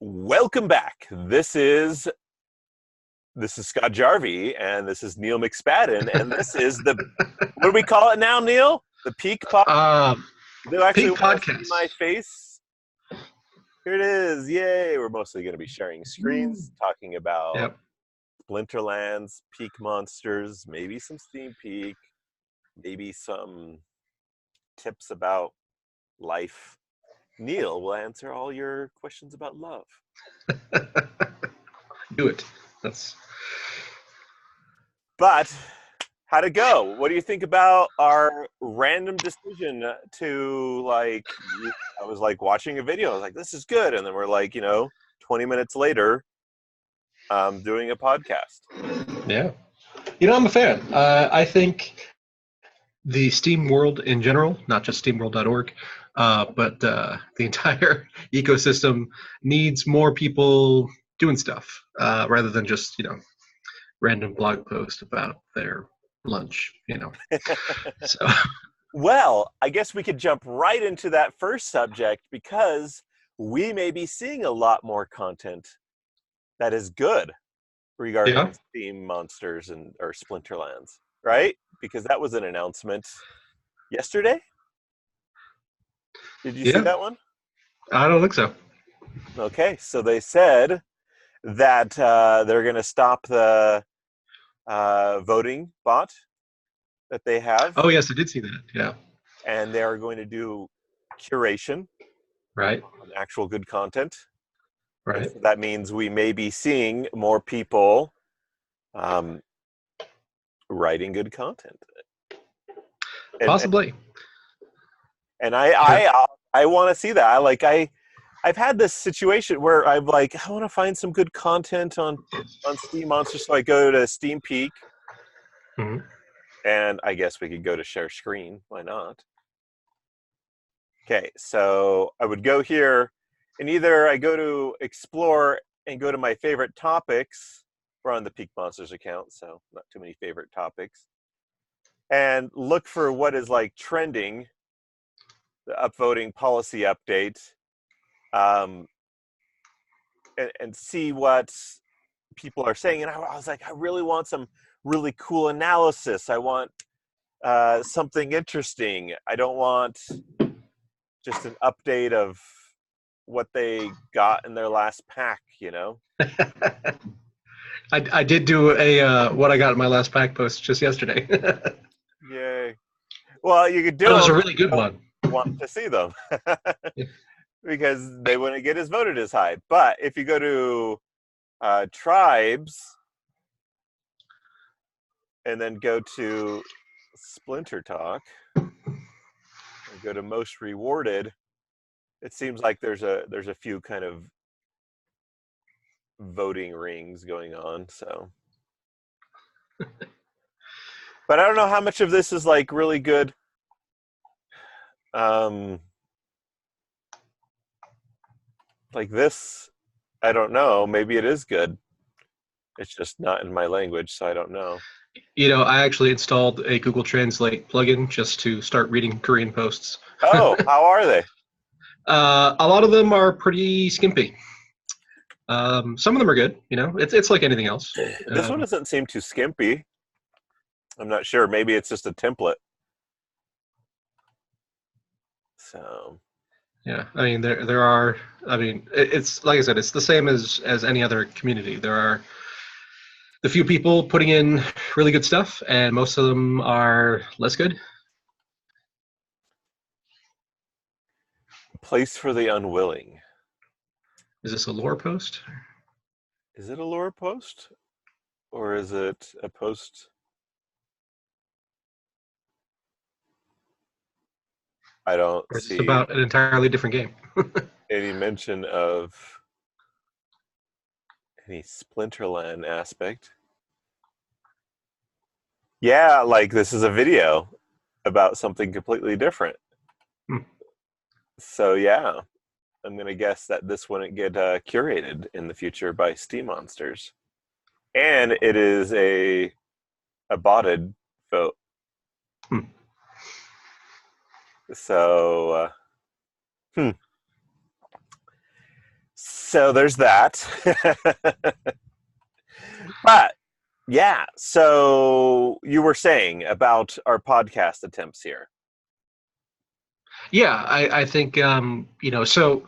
Welcome back. This is Scott Jarvie, and this is Neil McSpadden, and this is the what do we call it now, Neil? The Peak Pod. You actually Peak want to see Podcast. my face? Here it is! Yay! We're mostly going to be sharing screens, talking about Yep. Splinterlands, Peak Monsters, maybe some Steam Peak, maybe some tips about life. Neil will answer all your questions about love. Do it. That's But how'd it go? What do you think about our random decision to I was like watching a video. I was like, this is good. And then we're like, 20 minutes later, doing a podcast. yeah. I'm a fan. I think the Steam world in general, not just steamworld.org, but the entire ecosystem needs more people doing stuff rather than just random blog posts about their lunch. So Well, I guess we could jump right into that first subject because we may be seeing a lot more content that is good regarding yeah. Steam Monsters or Splinterlands, right? Because that was an announcement yesterday. Did you see Yeah. that one? I don't think so. Okay, so they said that they're going to stop the voting bot that they have, Oh yes, I did see that. Yeah. and they are going to do curation Right. on actual good content. And Right. so that means we may be seeing more people writing good content. And Possibly. and I want to see that. I've had this situation where I'm like, I want to find some good content on Steam Monsters, so I go to Steam Peak, hmm and I guess we could go to share screen. Why not? Okay, so I would go here, and either I go to explore and go to my favorite topics. We're on the Peak Monsters account, so not too many favorite topics, and look for what is like trending, the upvoting policy update, and see what people are saying. And I was like, I really want some really cool analysis. I want something interesting. I don't want just an update of what they got in their last pack, I did do a what I got in my last pack post just yesterday. That Yay. Well, you could do was them, a but really you good don't one. want to see them because they wouldn't get as voted as high. But if you go to tribes and then go to Splinter Talk and go to most rewarded, it seems like there's a few kind of voting rings going on. So, but I don't know how much of this is like really good. Like this, I don't know. Maybe it is good. It's just not in my language, so I don't know. I actually installed a Google Translate plugin just to start reading Korean posts. Oh, how are they? A lot of them are pretty skimpy. Some of them are good. It's like anything else. This one doesn't seem too skimpy. I'm not sure. Maybe it's just a template. So Yeah, I mean there are. I mean it's like I said, it's the same as any other community. There are the few people putting in really good stuff, and most of them are less good. place for the unwilling. Is this a lore post? Is it a lore post? Or is it a post? I don't Or is this see about an entirely different game? any mention of any Splinterland aspect. Yeah, like this is a video about something completely different. Hmm. So yeah, I'm gonna guess that this wouldn't get curated in the future by Steam Monsters, and it is a botted vote. Hmm. So So there's that. But yeah, so you were saying about our podcast attempts here. Yeah, I think so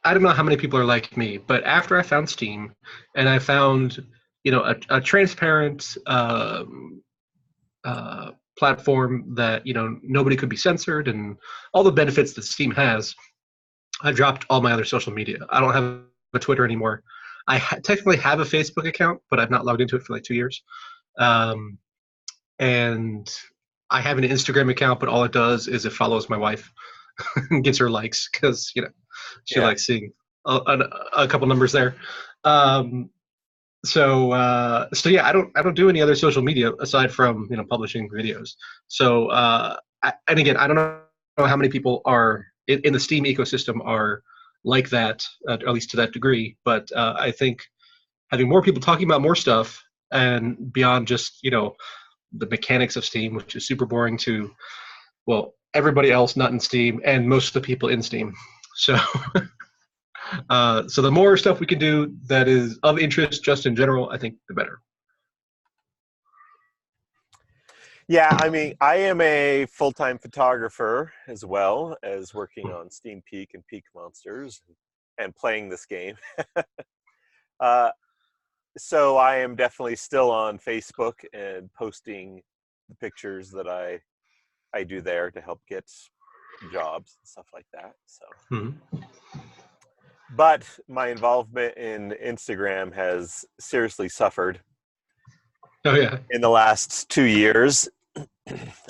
I don't know how many people are like me, but after I found Steam and I found a transparent platform that nobody could be censored and all the benefits that Steam has, I dropped all my other social media. I don't have a Twitter anymore. I technically have a Facebook account, but I've not logged into it for like 2 years. Um, and I have an Instagram account, but all it does is it follows my wife and gets her likes because she Yeah. likes seeing a couple numbers there. Um, so yeah, I don't do any other social media aside from publishing videos. So and again, I don't know how many people are in the Steam ecosystem are like that, at least to that degree. But I think having more people talking about more stuff and beyond just the mechanics of Steam, which is super boring to everybody else not in Steam and most of the people in Steam. So so the more stuff we can do that is of interest just in general, I think the better. Yeah, I mean, I am a full-time photographer as well as working on Steam Peak and Peak Monsters and playing this game. uh, so I am definitely still on Facebook and posting the pictures that I do there to help get jobs and stuff like that. So, Mm-hmm. but my involvement in Instagram has seriously suffered Oh yeah. in the last 2 years.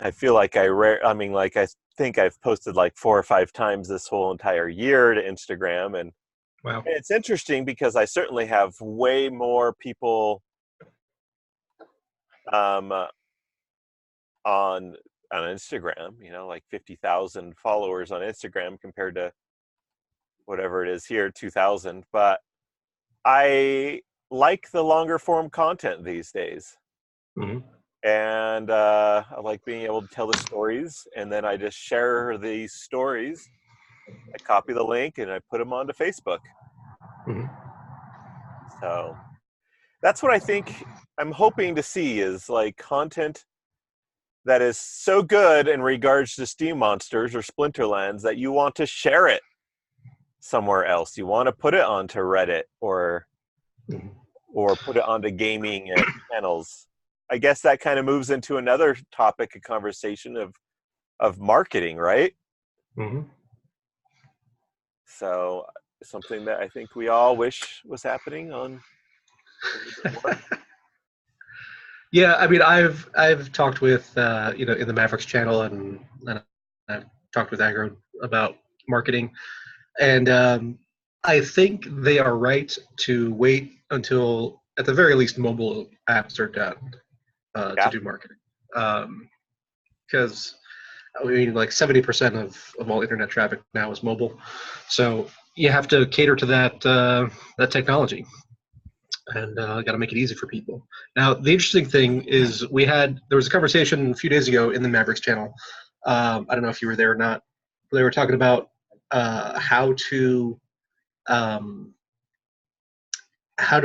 I feel like I think I've posted like 4 or 5 times this whole entire year to Instagram, and Wow. it's interesting because I certainly have way more people um, on Instagram. Like 50,000 followers on Instagram compared to whatever it is here, 2,000. But I like the longer form content these days. Mm-hmm. And I like being able to tell the stories, and then I just share these stories. I copy the link and I put them onto Facebook. Mm-hmm. So that's what I think I'm hoping to see is like content that is so good in regards to Steam Monsters or Splinterlands that you want to share it somewhere else. You want to put it onto Reddit or put it onto gaming channels. I guess that kind of moves into another topic of conversation of marketing, right? Mm-hmm. So something that I think we all wish was happening on a little bit more. Yeah, I mean, I've talked with in the Mavericks channel, and I've talked with Agro about marketing, and I think they are right to wait until at the very least mobile apps are done to Yeah. do marketing, because I mean, like 70% of all internet traffic now is mobile, so you have to cater to that technology, and got to make it easy for people. Now, the interesting thing is there was a conversation a few days ago in the Mavericks channel. I don't know if you were there or not. They were talking about how to um,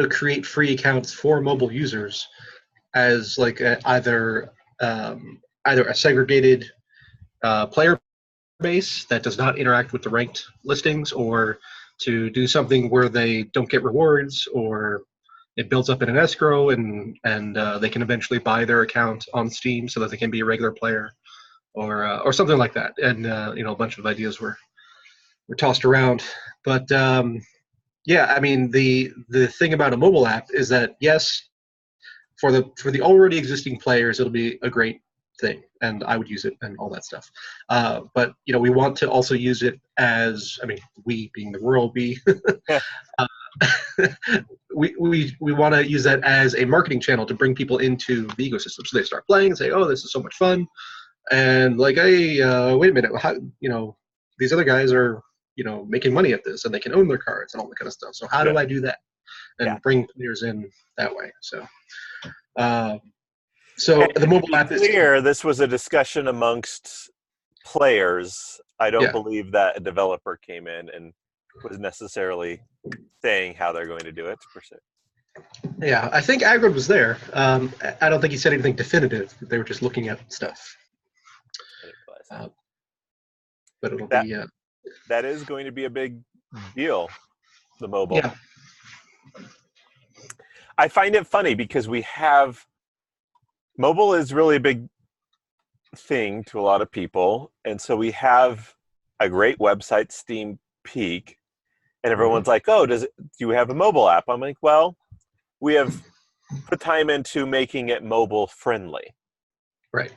create free accounts for mobile users as like either a segregated player base that does not interact with the ranked listings, or to do something where they don't get rewards, or it builds up in an escrow and they can eventually buy their account on Steam so that they can be a regular player, or something like that. And a bunch of ideas were tossed around, but yeah, I mean the thing about a mobile app is that yes, for the already existing players, it'll be a great thing, and I would use it and all that stuff. But we want to also use it as, I mean, we being the rural bee, uh, we want to use that as a marketing channel to bring people into the ecosystem, so they start playing and say, "Oh, this is so much fun," and like, "Hey, wait a minute, how, these other guys are making money at this, and they can own their cards and all that kind of stuff. So how Yeah. do I do that Yeah. and bring players in that way?" So. Uh, And so the to mobile be app is clear, this was a discussion amongst players. I don't yeah. believe that a developer came in and was necessarily saying how they're going to do it per se. Yeah, I think Agrid was there. I don't think he said anything definitive. They were just looking at stuff. Uh, but it'll That be that is going to be a big deal. The mobile. yeah. I find it funny because mobile is really a big thing to a lot of people, and so we have a great website, Steam Peak, and everyone's like, "Oh, do you have a mobile app?" I'm like, "Well, we have put time into making it mobile friendly." Right.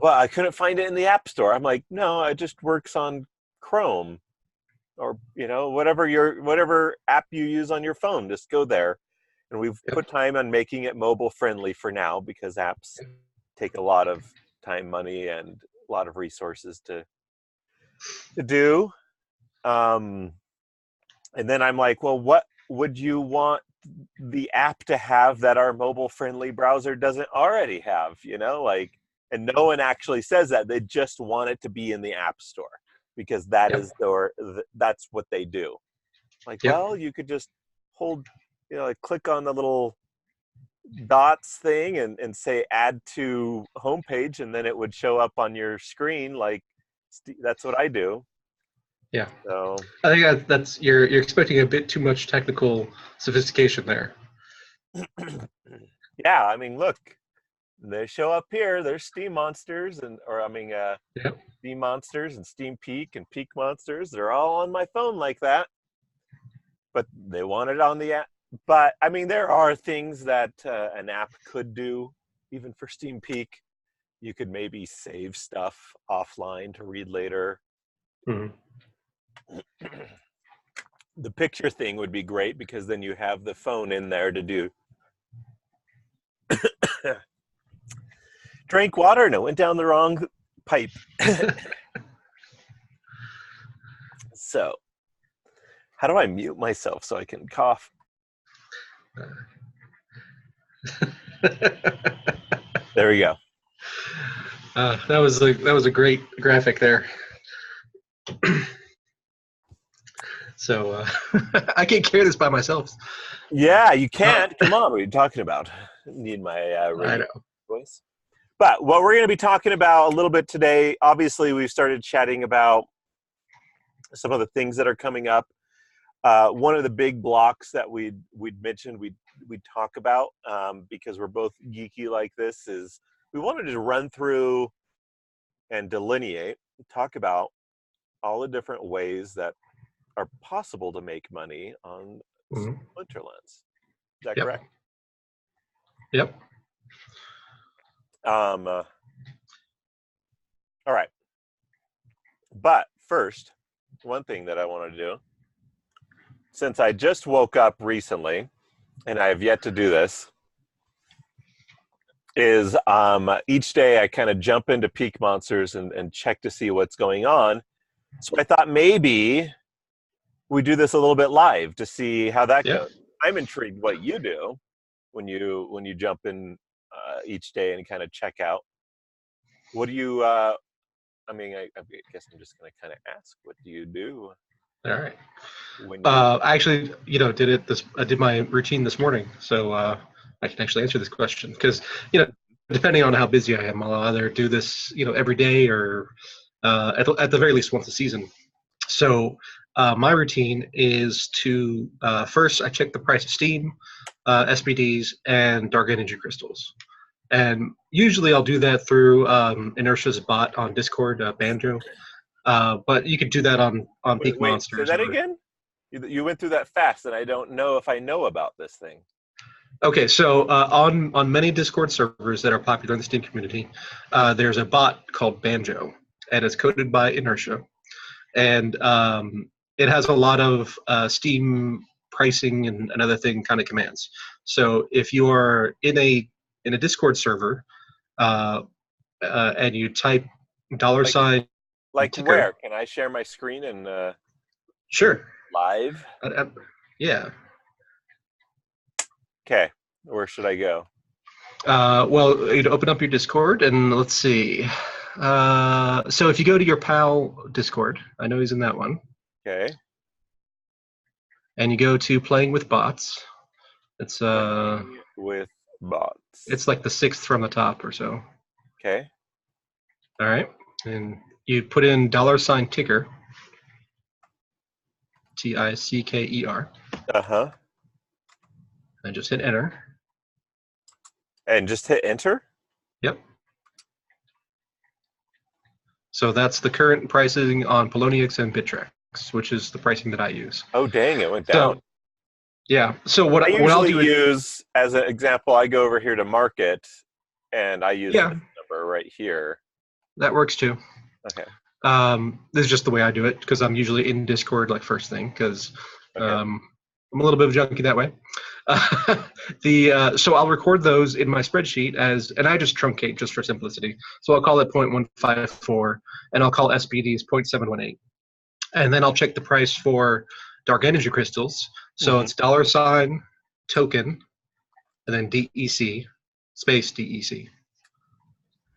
Well, I couldn't find it in the App Store. I'm like, "No, it just works on Chrome or whatever app you use on your phone. Just go there." And we've put time on making it mobile friendly for now because apps take a lot of time, money, and a lot of resources to do. And then I'm like, well, what would you want the app to have that our mobile friendly browser doesn't already have? And no one actually says that. They just want it to be in the App Store because that's what they do. Like, well, you could just hold, like click on the little dots thing and say add to homepage, and then it would show up on your screen. Like, that's what I do. Yeah. So I think that's you're expecting a bit too much technical sophistication there. yeah, I mean, look, they show up here. There's Steam Monsters Steam Monsters and Steam Peak and Peak Monsters. They're all on my phone like that. But they want it on the app. But I mean, there are things that an app could do, even for Steam Peak. You could maybe save stuff offline to read later. The picture thing would be great because then you have the phone in there to do. Drank water and it went down the wrong pipe. So, how do I mute myself so I can cough? There we go. That was a great graphic there. So I can't carry this by myself. Yeah, you can't. Come on, what are you talking about? Need my radio voice. But what we're going to be talking about a little bit today, obviously we've started chatting about some of the things that are coming up. One of the big blocks that we'd mentioned we'd talk about, because we're both geeky like this, is we wanted to run through and delineate, talk about all the different ways that are possible to make money on Splinterlands. Is that correct? Yep. All right. But first, one thing that I want to do, since I just woke up recently, and I have yet to do this, is each day I kind of jump into Peak Monsters and check to see what's going on. So I thought maybe we do this a little bit live to see how that goes. I'm intrigued what you do when you jump in each day and kind of check out. What do you? I guess I'm just going to kind of ask. What do you do? All right. I actually, I did my routine this morning, so I can actually answer this question because, depending on how busy I am, I'll either do this, every day or at the very least once a season. So my routine is to first I check the price of Steam, SPDs, and dark energy crystals. And usually I'll do that through Inertia's bot on Discord, Banjo. But you could do that on Peak Monsters. Say that again? You went through that fast, and I don't know if I know about this thing. Okay, so on many Discord servers that are popular in the Steam community, there's a bot called Banjo, and it's coded by Inertia. And it has a lot of Steam pricing and other thing kind of commands. So if you are in a Discord server and you type $, like ticker, where can I share my screen and sure, live? Yeah. Okay, where should I go? Well, you'd open up your Discord and let's see. So if you go to your pal Discord, I know he's in that one. Okay. and you go to playing with bots. It's Playing with bots. it's like the sixth from the top or so. Okay. All right, and you put in $ticker, TICKER, Uh-huh. and just hit enter. And just hit enter? Yep. So that's the current pricing on Poloniex and Bittrex, which is the pricing that I use. Oh, dang, it went down. So yeah. So I what I'll usually do is, use, as an example, I go over here to market, and I use yeah, this number right here. that works too. Okay. This is just the way I do it because I'm usually in Discord like first thing because Okay. I'm a little bit of a junkie that way. So I'll record those in my spreadsheet and I just truncate just for simplicity. So I'll call it 0.154 and I'll call SPDs 0.718. And then I'll check the price for dark energy crystals. So it's $token and then DEC space DEC.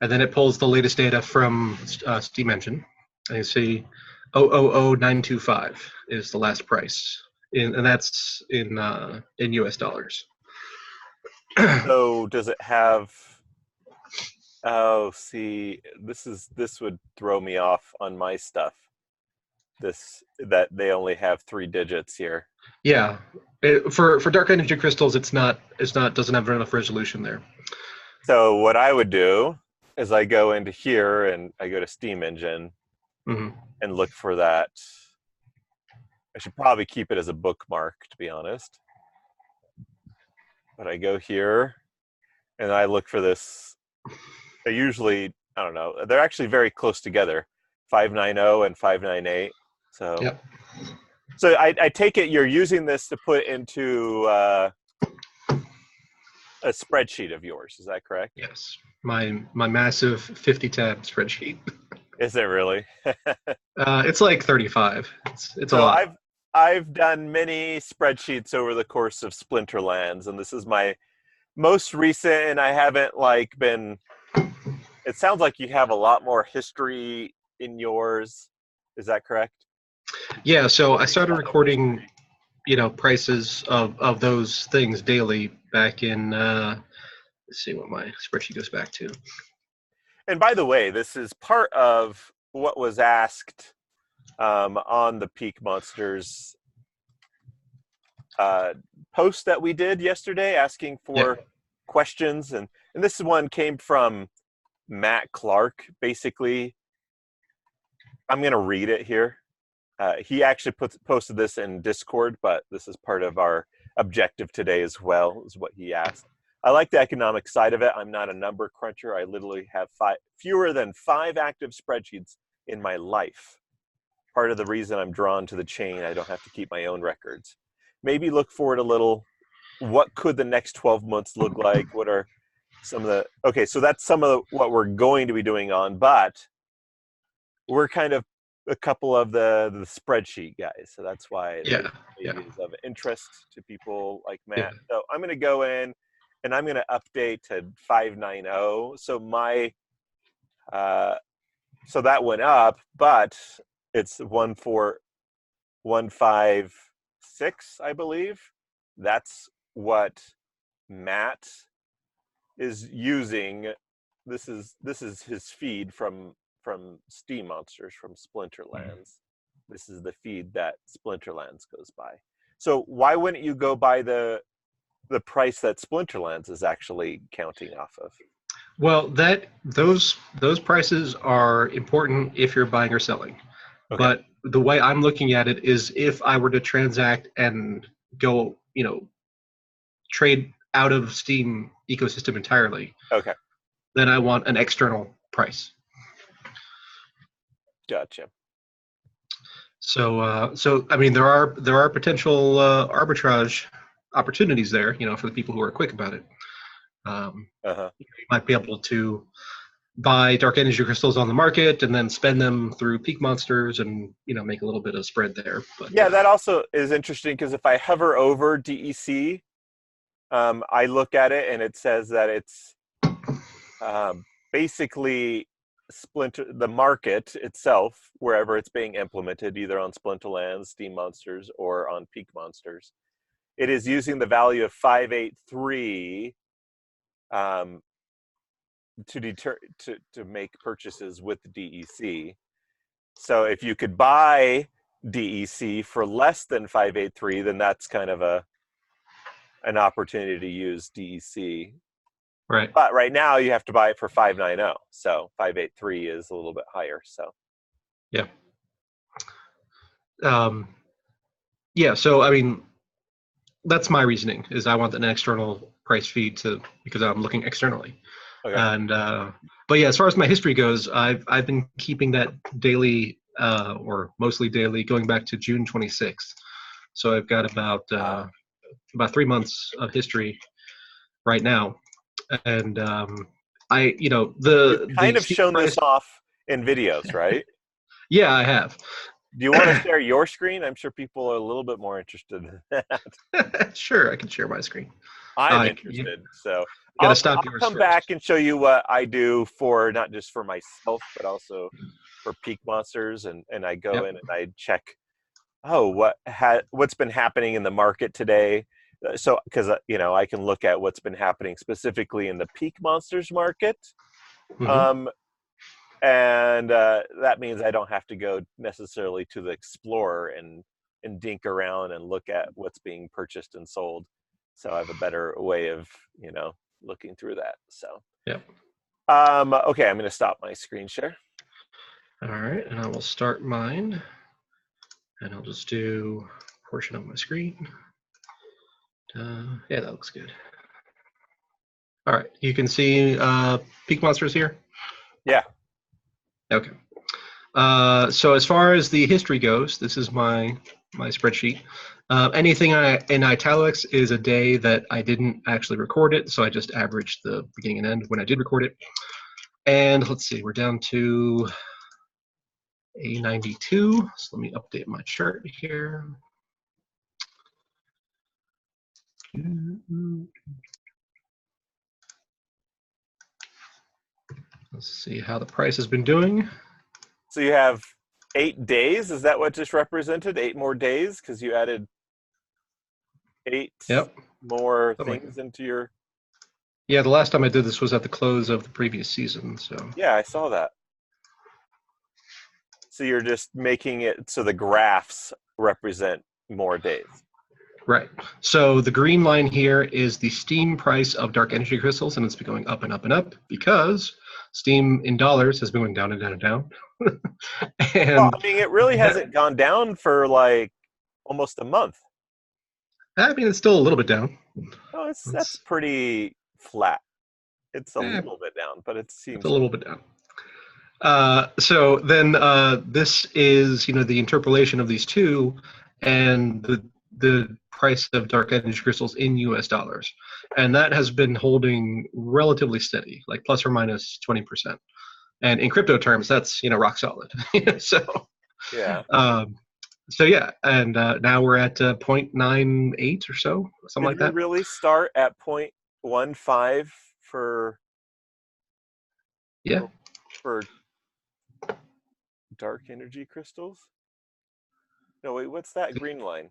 And then it pulls the latest data from Steam Engine. And you see 000925 is the last price, and that's in US dollars. So does it have? Oh, see, this would throw me off on my stuff. That they only have 3 digits here. Yeah, for dark energy crystals, it's not doesn't have enough resolution there. So what I would do is I go into here and I go to Steam Engine and look for that. I should probably keep it as a bookmark, to be honest. But I go here and I look for this. I usually, I don't know, they're actually very close together, 590 and 598. So, yep. So I take it you're using this to put into a spreadsheet of yours. Is that correct? Yes, my massive 50-tab spreadsheet. Is it really? It's like 35. It's a So lot. I've done many spreadsheets over the course of Splinterlands, and this is my most recent. And I haven't been. It sounds like you have a lot more history in yours. Is that correct? Yeah. So I started recording, prices of those things daily back in. Let's see what my spreadsheet goes back to. And by the way, this is part of what was asked on the Peak Monsters post that we did yesterday, asking for questions, and this one came from Matt Clark. Basically, I'm going to read it here. He actually posted this in Discord, but this is part of our objective today as well, is what he asked. I like the economic side of it. I'm not a number cruncher. I literally have fewer than 5 active spreadsheets in my life. Part of the reason I'm drawn to the chain, I don't have to keep my own records. Maybe look forward a little. What could the next 12 months look like? What are some of the... Okay, so that's some of what we're going to be doing on, but we're kind of a couple of the spreadsheet guys. So that's why it is of interest to people like Matt. Yeah. So I'm going to go in and I'm going to update to 590. So my... so that went up, but it's 14156, I believe. That's what Matt is using. This is his feed from Steam Monsters, from Splinterlands. This is the feed that Splinterlands goes by. So why wouldn't you go by the price that Splinterlands is actually counting off of? Well, those prices are important if you're buying or selling. Okay. But the way I'm looking at it is if I were to transact and go, trade out of Steam ecosystem entirely. Okay. Then I want an external price. Gotcha. So I mean, there are potential arbitrage opportunities there, for the people who are quick about it. You might be able to buy dark energy crystals on the market and then spend them through Peak Monsters and make a little bit of spread there. But yeah, that also is interesting because if I hover over DEC, I look at it and it says that it's basically the market itself, wherever it's being implemented, either on Splinterlands, Steam Monsters, or on Peak Monsters, it is using the value of 583 um, to make purchases with DEC. So if you could buy DEC for less than 583, then that's kind of an opportunity to use DEC. Right. But right now you have to buy it for 590. So 583 is a little bit higher. So Yeah. Yeah. So I mean, that's my reasoning. Is I want an external price feed because I'm looking externally. okay. And but yeah, as far as my history goes, I've been keeping that daily or mostly daily going back to June 26th. So I've got about 3 months of history right now, and You've the kind of Steam shown this price. off in videos, right? Yeah, I have. Do you want to share your screen? I'm sure people are a little bit more interested in that. Sure, I can share my screen. I'm You interested. So got to I'll stop yours come first. back and show you what I do for not just for myself, but also for Peak Monsters. And I go Yep. in and I check, what's been happening in the market today. So, because I can look at what's been happening specifically in the Peak Monsters market. Mm-hmm. And that means I don't have to go necessarily to the Explorer and dink around and look at what's being purchased and sold. So I have a better way of looking through that. So Yep. okay, I'm going to stop my screen share. All right, and I will start mine, and I'll just do a portion of my screen. Yeah, that looks good. All right, you can see Peak Monsters here? Yeah. Okay. So as far as the history goes, this is my spreadsheet. Anything in italics is a day that I didn't actually record it, so I just averaged the beginning and end when I did record it. And let's see, we're down to A92. So let me update my chart here. Let's see how the price has been doing. So you have 8 days. Is that what just represented? 8 more days because you added 8 more things into your. Yeah, the last time I did this was at the close of the previous season. So Yeah, I saw that. So you're just making it so the graphs represent more days. Right. So the green line here is the Steam price of dark energy crystals, and it's been going up and up and up because Steam in dollars has been going down and down and down. Well, I mean, it really hasn't gone down for like almost a month. I mean, it's still a little bit down. Oh, that's pretty flat. It's a little bit down, but it seems it's a little bit down. So then this is, the interpolation of these two, and the price of dark energy crystals in US dollars. And that has been holding relatively steady, like plus or minus 20%. And in crypto terms, that's, rock solid. So, yeah. So yeah, and now we're at 0.98 or so, something like that. Did we really start at 0.15 for for dark energy crystals? No, wait, what's that green line?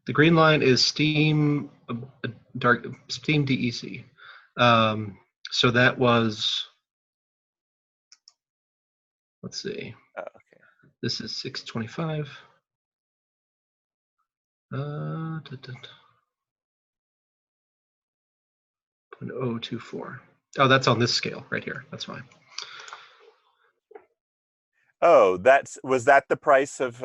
The green line is Steam Steam DEC. So that was, let's see. Oh, okay. This is 625. 0.024. Oh, that's on this scale right here. That's fine. Oh, was that the price of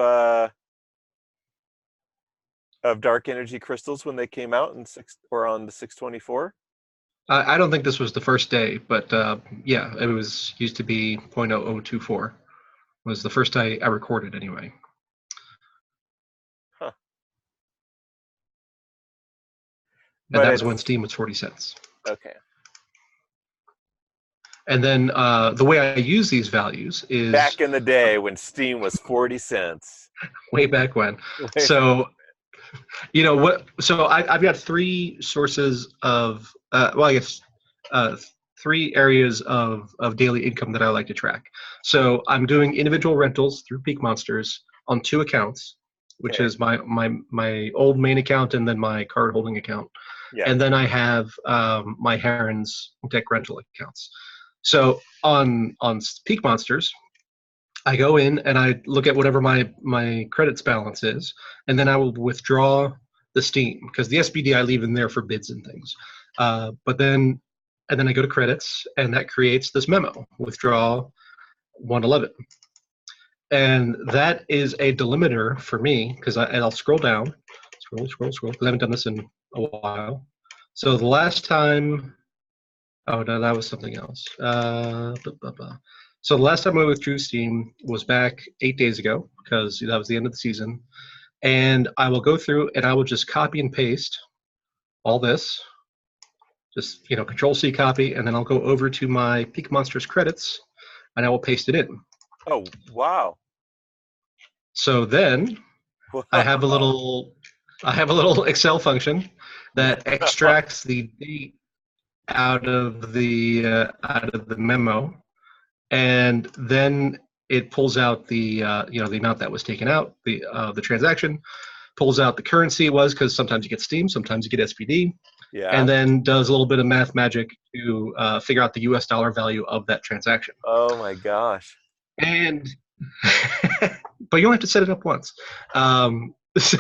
dark energy crystals when they came out on the 624? I don't think this was the first day, but yeah, it was used to be 0.0024. Was the first day I recorded anyway. Huh. And that was when Steam was 40 cents. Okay. And then the way I use these values is back in the day when Steam was 40 cents. Way back when. So, what? So I've got 3 sources of, I guess three areas of daily income that I like to track. So I'm doing individual rentals through Peak Monsters on two accounts, which Okay. is my old main account and then my card holding account. Yeah. And then I have my Heron's deck rental accounts. So on Peak Monsters, I go in and I look at whatever my credits balance is, and then I will withdraw the Steam because the SBD I leave in there for bids and things. But then I go to credits, and that creates this memo: withdraw 111, and that is a delimiter for me because I'll scroll down, scroll because I haven't done this in a while. So the last time, oh no, that was something else. So the last time I withdrew Steam was back 8 days ago because that was the end of the season. And I will go through and I will just copy and paste all this, just Control C copy, and then I'll go over to my Peak Monsters credits and I will paste it in. Oh, wow. So then I have a little Excel function that extracts the date out of the memo, and then it pulls out the the amount that was taken out, the transaction, pulls out the currency it was because sometimes you get Steam, sometimes you get SPD, and Yeah. then does a little bit of math magic to figure out the US dollar value of that transaction. Oh my gosh. And but you only have to set it up once. So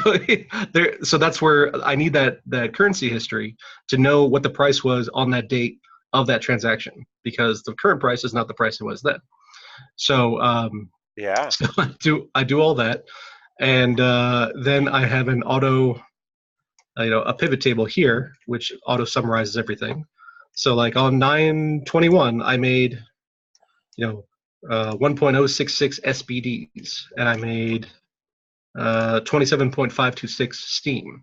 so that's where I need that currency history to know what the price was on that date of that transaction, because the current price is not the price it was then. So Yeah. so I do all that, and then I have an auto a pivot table here which auto summarizes everything. So like on 9/21 I made 1.066 SBDs, and I made 27.526 Steam.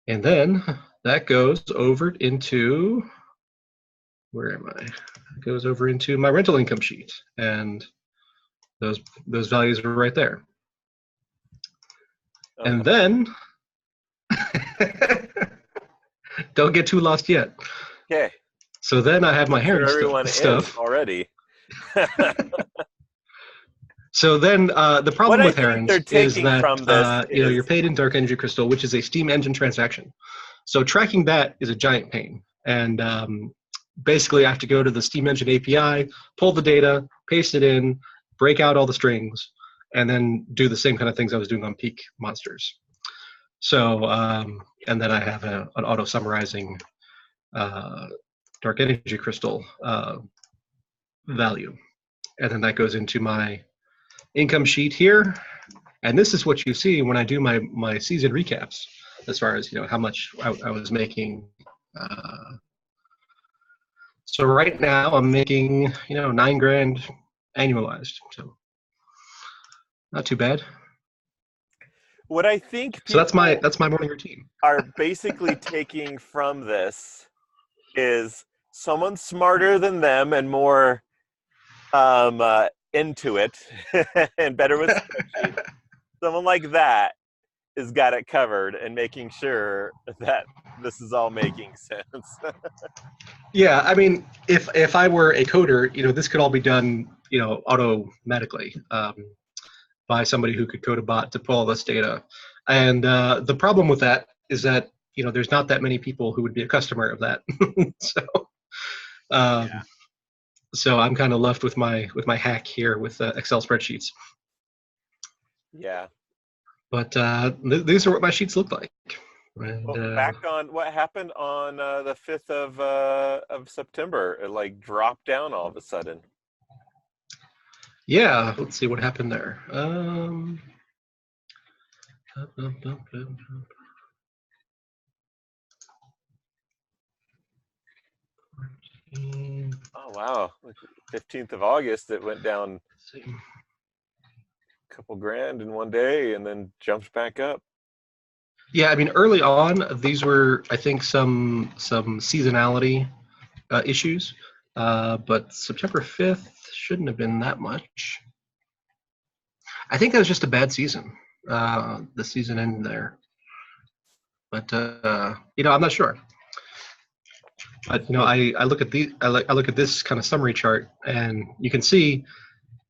And then that goes over into, where am I? It goes over into my rental income sheet, and those values are right there. And then, don't get too lost yet. Okay. So then I have my I'm sure Heron everyone stuff. is already. So then the What problem I with think Herons they're is taking that from this is, you're paid in Dark Energy Crystal, which is a Steam engine transaction. So tracking that is a giant pain. And basically I have to go to the Steam engine API, pull the data, paste it in, break out all the strings, and then do the same kind of things I was doing on Peak Monsters. So, and then I have an auto summarizing Dark Energy Crystal value. And then that goes into my income sheet here, and this is what you see when I do my season recaps, as far as how much I was making. So right now I'm making $9,000 annualized, so not too bad. what I think So people that's my morning routine. are basically taking from this is someone smarter than them and more into it and better with spreadsheets. Someone like that has got it covered and making sure that this is all making sense. Yeah, I mean, if I were a coder, this could all be done automatically by somebody who could code a bot to pull all this data. And the problem with that is that there's not that many people who would be a customer of that. So Yeah. so I'm kind of left with my hack here with Excel spreadsheets. Yeah. But these are what my sheets look like. And Well, back on what happened on the 5th of September, it like dropped down all of a sudden. yeah, let's see what happened there. Oh wow, 15th of August, it went down a couple grand in one day and then jumped back up. Yeah, I mean, early on, these were, I think, some seasonality issues, but September 5th shouldn't have been that much. I think that was just a bad season. The season ended there, but I'm not sure. But I look at I look at this kind of summary chart, and you can see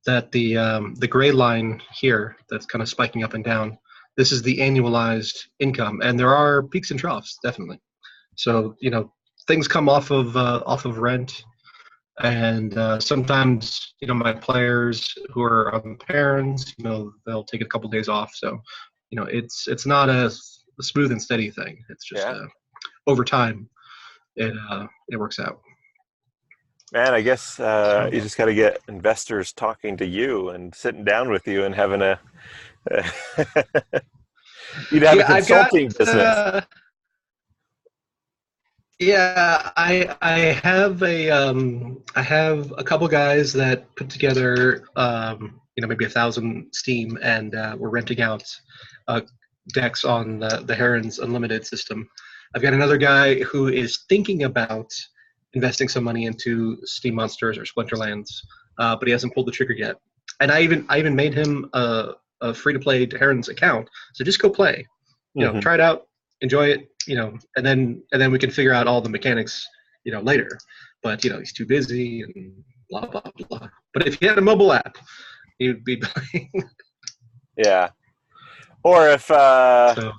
that the gray line here that's kind of spiking up and down. This is the annualized income, and there are peaks and troughs, definitely. So things come off of rent, and sometimes my players who are on parents, they'll take a couple days off. So it's not a smooth and steady thing. It's just Yeah. over time it works out. Man, I guess So you just got to get investors talking to you and sitting down with you and having a you'd have a yeah, I've got consulting business. yeah, I have a couple guys that put together maybe 1,000 Steam, and we're renting out uh, decks on the Heron's Unlimited system. I've got another guy who is thinking about investing some money into Steam Monsters or Splinterlands, but he hasn't pulled the trigger yet. And I even made him a free to play Heron's account, so just go play, Hmm. try it out, enjoy it, and then we can figure out all the mechanics, later. But he's too busy and blah blah blah. But if he had a mobile app, he would be playing. Yeah. Or if So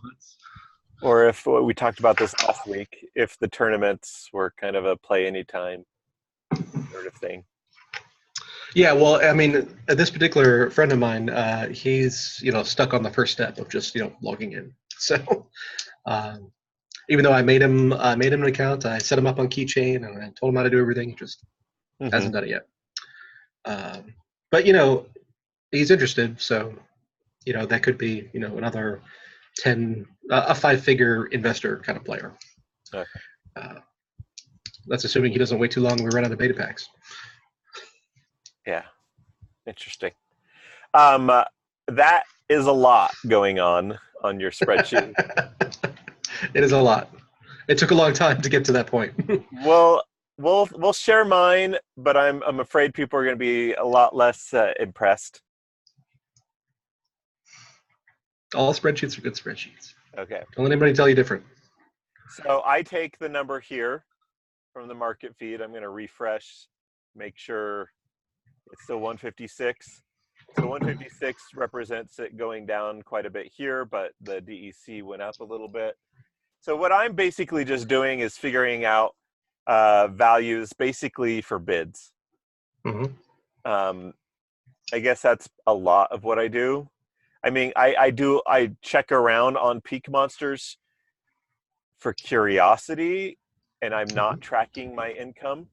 or if we talked about this last week, if the tournaments were kind of a play anytime sort of thing. yeah, well, I mean, this particular friend of mine, he's stuck on the first step of just logging in. So um, even though I made him an account, I set him up on Keychain, and I told him how to do everything. He just Hmm. hasn't done it yet. But he's interested, so that could be another 10 a 5-figure investor kind of player. Okay. Uh, that's assuming he doesn't wait too long and we run out of beta packs. Yeah. Interesting. Um, uh, that is a lot going on your spreadsheet. It is a lot. It took a long time to get to that point. Well, we'll share mine, but I'm afraid people are going to be a lot less impressed. All spreadsheets are good spreadsheets. Okay. Don't let anybody tell you different. So I take the number here from the market feed. I'm going to refresh, make sure it's still 156. So 156 represents it going down quite a bit here, but the DEC went up a little bit. So what I'm basically just doing is figuring out values basically for bids. Mm-hmm. Um, I guess that's a lot of what I do. I mean, I check around on peak monsters for curiosity, and I'm not tracking my income,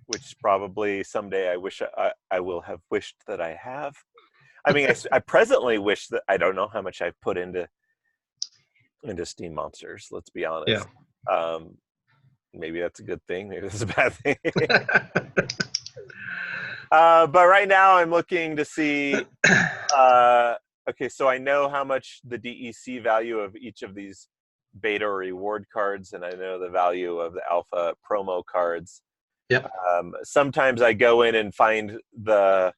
which probably someday I will have wished that I have. I mean, I presently wish that I don't know how much I've put into Steam Monsters. Let's be Yeah. honest. Um, maybe that's a good thing. Maybe that's a bad thing. But right now, I'm looking to see. Okay, so I know how much the DEC value of each of these beta or reward cards, and I know the value of the alpha promo cards. Yep. Sometimes I go in and find the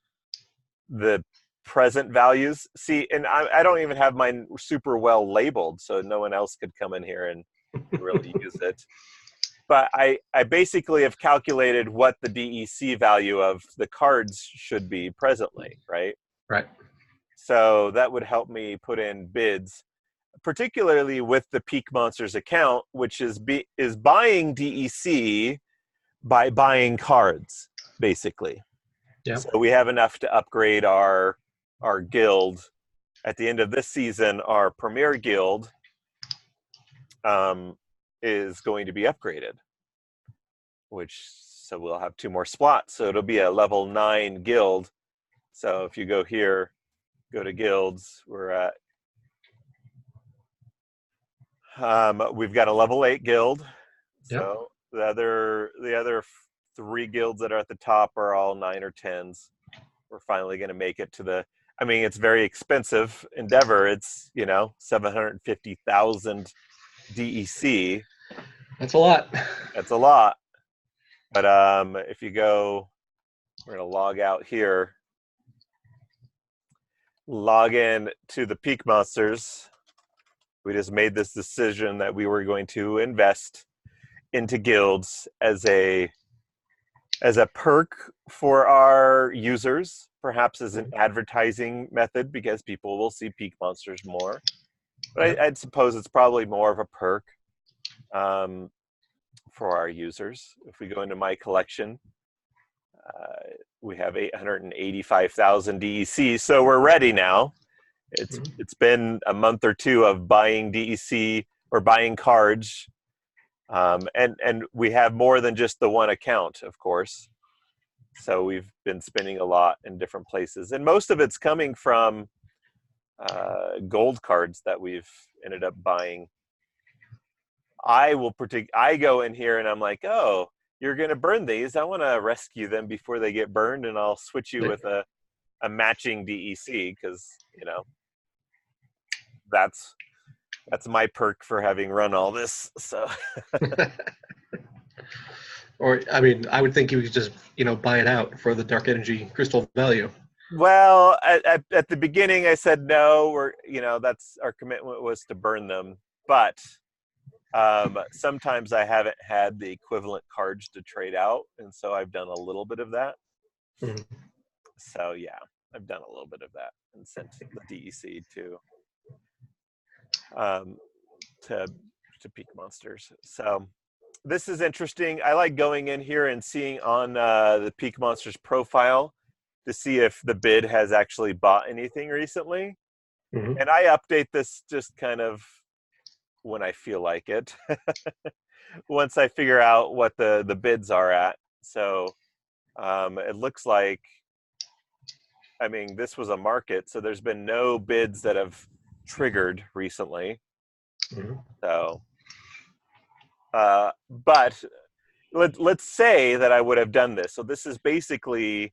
present values. See, and I don't even have mine super well labeled, so no one else could come in here and really use it. But I basically have calculated what the DEC value of the cards should be presently, right? Right. So that would help me put in bids, particularly with the Peak Monsters account, which is buying DEC by buying cards, basically. Yeah. So we have enough to upgrade our guild. At the end of this season, our Premier Guild is going to be upgraded, so we'll have 2 more slots. So it'll be a level 9 guild. So if you go here, go to guilds, we're at we've got a level 8 guild. Yep. So the other 3 guilds that are at the top are all 9 or 10s. We're finally going to make it to the. I mean, it's very expensive endeavor. It's 750,000 DEC. That's a lot. That's a lot. But if you go, we're going to log out here. Log in to the Peak Monsters. We just made this decision that we were going to invest into guilds as a perk for our users, perhaps as an advertising method because people will see peak monsters more. But I'd suppose it's probably more of a perk for our users. If we go into my collection, we have 885,000 DEC, so we're ready now. It's been a month or two of buying DEC or buying cards, and we have more than just the one account, of course. So we've been spending a lot in different places, and most of it's coming from gold cards that we've ended up buying. I go in here and I'm like, oh, you're going to burn these. I want to rescue them before they get burned, and I'll switch you with a matching DEC because, that's my perk for having run all this. So, Or, I mean, I would think you could just, buy it out for the dark energy crystal value. well, at the beginning I said no. That's our commitment was to burn them, but sometimes I haven't had the equivalent cards to trade out, and so I've done a little bit of that. Mm-hmm. So yeah, I've done a little bit of that and sent the DEC to Peak Monsters. So this is interesting. I like going in here and seeing on the Peak Monsters profile to see if the bid has actually bought anything recently. Mm-hmm. And I update this just kind of when I feel like it. Once I figure out what the bids are at. So it looks like, this was a market, so there's been no bids that have triggered recently. Mm-hmm. So, but let's say that I would have done this. So this is basically,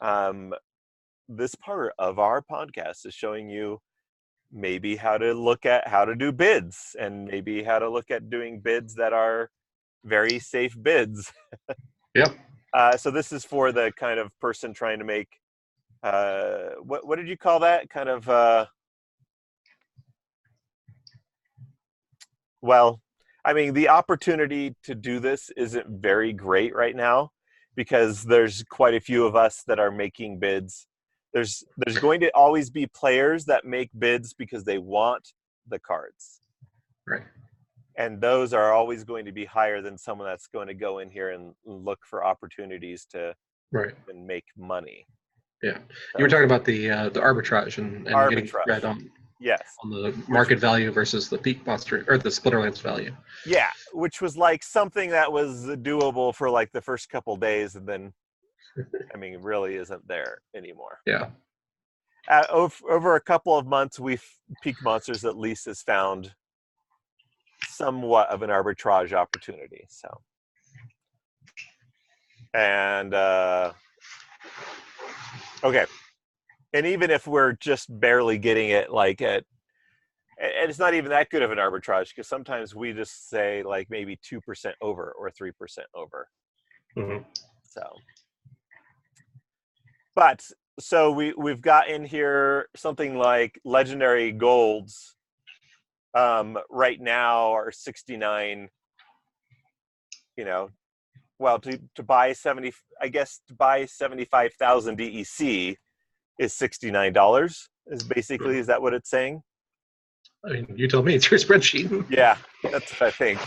this part of our podcast is showing you maybe how to do bids, and maybe how to look at doing bids that are very safe bids. Yep. So this is for the kind of person trying to make, what did you call that? Kind of, well, the opportunity to do this isn't very great right now because there's quite a few of us that are making bids. There's going to always be players that make bids because they want the cards. Right. And those are always going to be higher than someone that's going to go in here and look for opportunities to and make money. Yeah. You were talking about the arbitrage and getting spread on the market value versus the peak monster or the Splinterlands value. Yeah, which was like something that was doable for like the first couple days, and then really isn't there anymore. Yeah. Over a couple of months, Peak Monsters at least has found somewhat of an arbitrage opportunity. So, and okay, and even if we're just barely getting it, and it's not even that good of an arbitrage because sometimes we just say like maybe 2% over or 3% over. Mm-hmm. So we've got in here something like legendary golds. Right now are 69. To buy 70, I guess to buy 75,000 DEC is $69. Is that what it's saying? You tell me. It's your spreadsheet. Yeah, that's what I think.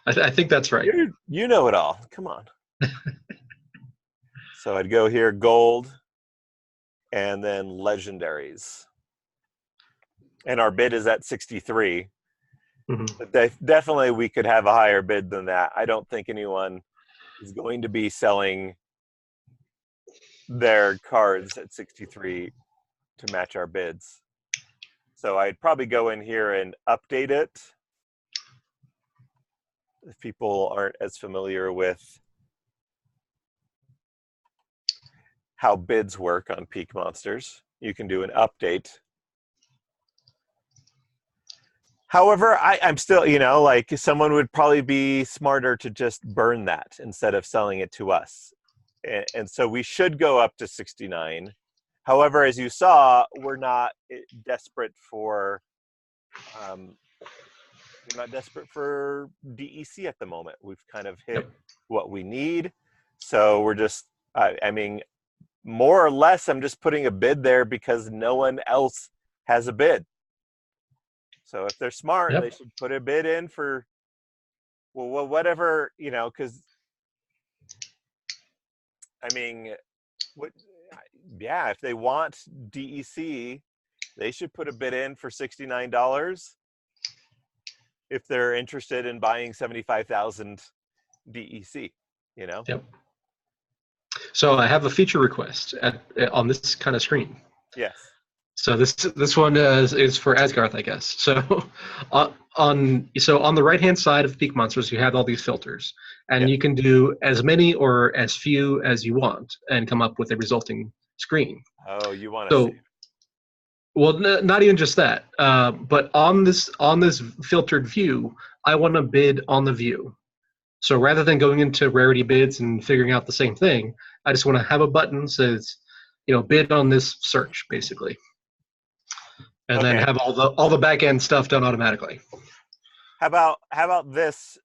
I think that's right. You know it all. Come on. So I'd go here, gold, and then legendaries. And our bid is at 63. Mm-hmm. But definitely we could have a higher bid than that. I don't think anyone is going to be selling their cards at 63 to match our bids. So I'd probably go in here and update it if people aren't as familiar with how bids work on Peak Monsters. You can do an update. However, I'm still, someone would probably be smarter to just burn that instead of selling it to us. And so we should go up to 69. However, as you saw, we're not desperate for, not desperate for DEC at the moment. We've kind of hit Yep. what we need. So we're just, I mean, more or less, I'm just putting a bid there because no one else has a bid. So if they're smart, they Yep. should put a bid in for, well, whatever, because, I mean, what, yeah, if they want DEC, they should put a bid in for $69 if they're interested in buying 75,000 DEC, Yep. So I have a feature request on this kind of screen. Yes. So this one is for Asgarth, I guess. So on the right hand side of Peak Monsters, you have all these filters, and Yeah. you can do as many or as few as you want, and come up with a resulting screen. Oh, you want to So, save. well, not even just that, but on this filtered view, I want to bid on the view. So rather than going into rarity bids and figuring out the same thing, I just want to have a button that says, bid on this search, basically, and then Okay. have all the back end stuff done automatically. How about this?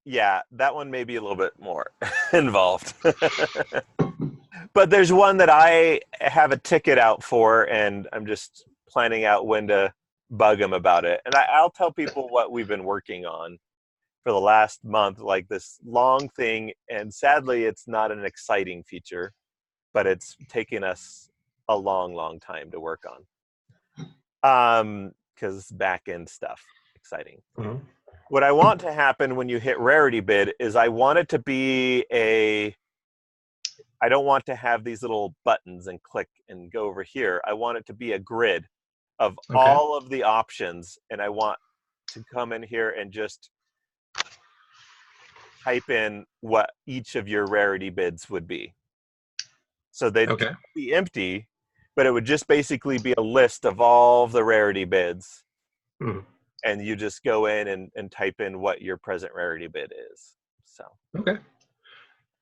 Yeah, that one may be a little bit more involved. But there's one that I have a ticket out for, and I'm just planning out when to bug them about it. And I'll tell people what we've been working on for the last month, like this long thing. And sadly, it's not an exciting feature, but it's taken us a long, long time to work on. Because back end stuff, exciting. Mm-hmm. What I want to happen when you hit rarity bid is I want it to be I don't want to have these little buttons and click and go over here. I want it to be a grid of Okay. all of the options, and I want to come in here and just type in what each of your rarity bids would be. So they'd Okay. be empty, but it would just basically be a list of all of the rarity bids. Mm. And you just go in and type in what your present rarity bid is. So Okay.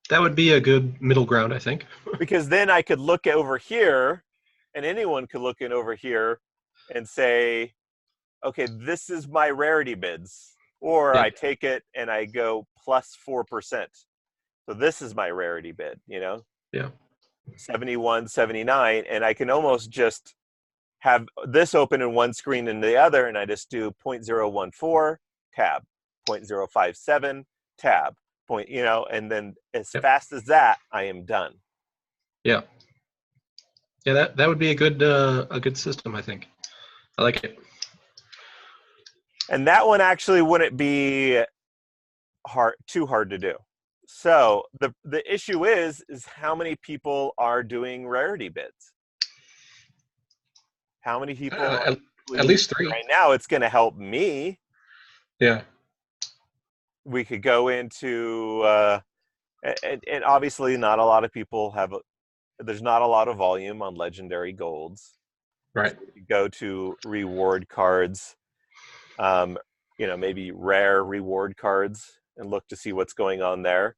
That would be a good middle ground, I think. because then I could look over here, and anyone could look in over here and say, okay, this is my rarity bids. Or I Yep. take it and I go plus 4%. So this is my rarity bid, Yeah. 71, 79. And I can almost just have this open in one screen and the other, and I just do 0.014 tab, 0.057 tab, and then as Yep. fast as that, I am done. Yeah. Yeah. That would be a good system, I think. I like it. And that one actually wouldn't be too hard to do. So the issue is how many people are doing rarity bids? How many people are At least 3. right now? It's going to help me. Yeah. We could go into and obviously not a lot of people there's not a lot of volume on legendary golds. Right. So you go to reward cards, maybe rare reward cards, and look to see what's going on there.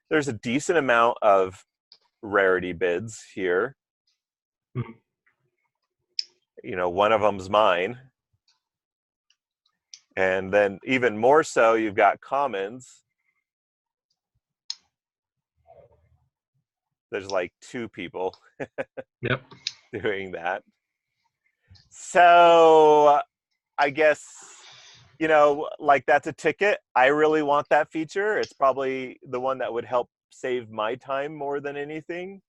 There's a decent amount of rarity bids here. Mm-hmm. One of them's mine. And then even more so, you've got commons. There's like 2 people Yep. doing that. So I guess, like that's a ticket. I really want that feature. It's probably the one that would help save my time more than anything.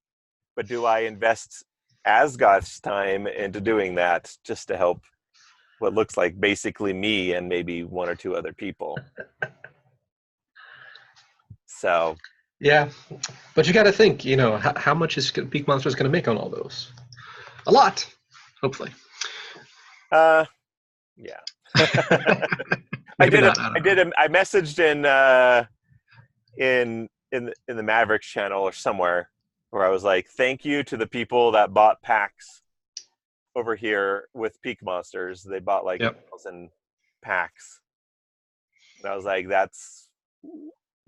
But do I invest Asgoth's time into doing that just to help what looks like basically me and maybe 1 or 2 other people? So Yeah. But you got to think, how much is Peak Monsters going to make on all those? A lot, hopefully. yeah. Maybe not. I don't know. I messaged in the Mavericks channel or somewhere where I was like, thank you to the people that bought packs over here with Peak Monsters. They bought like 1,000 packs. And I was like,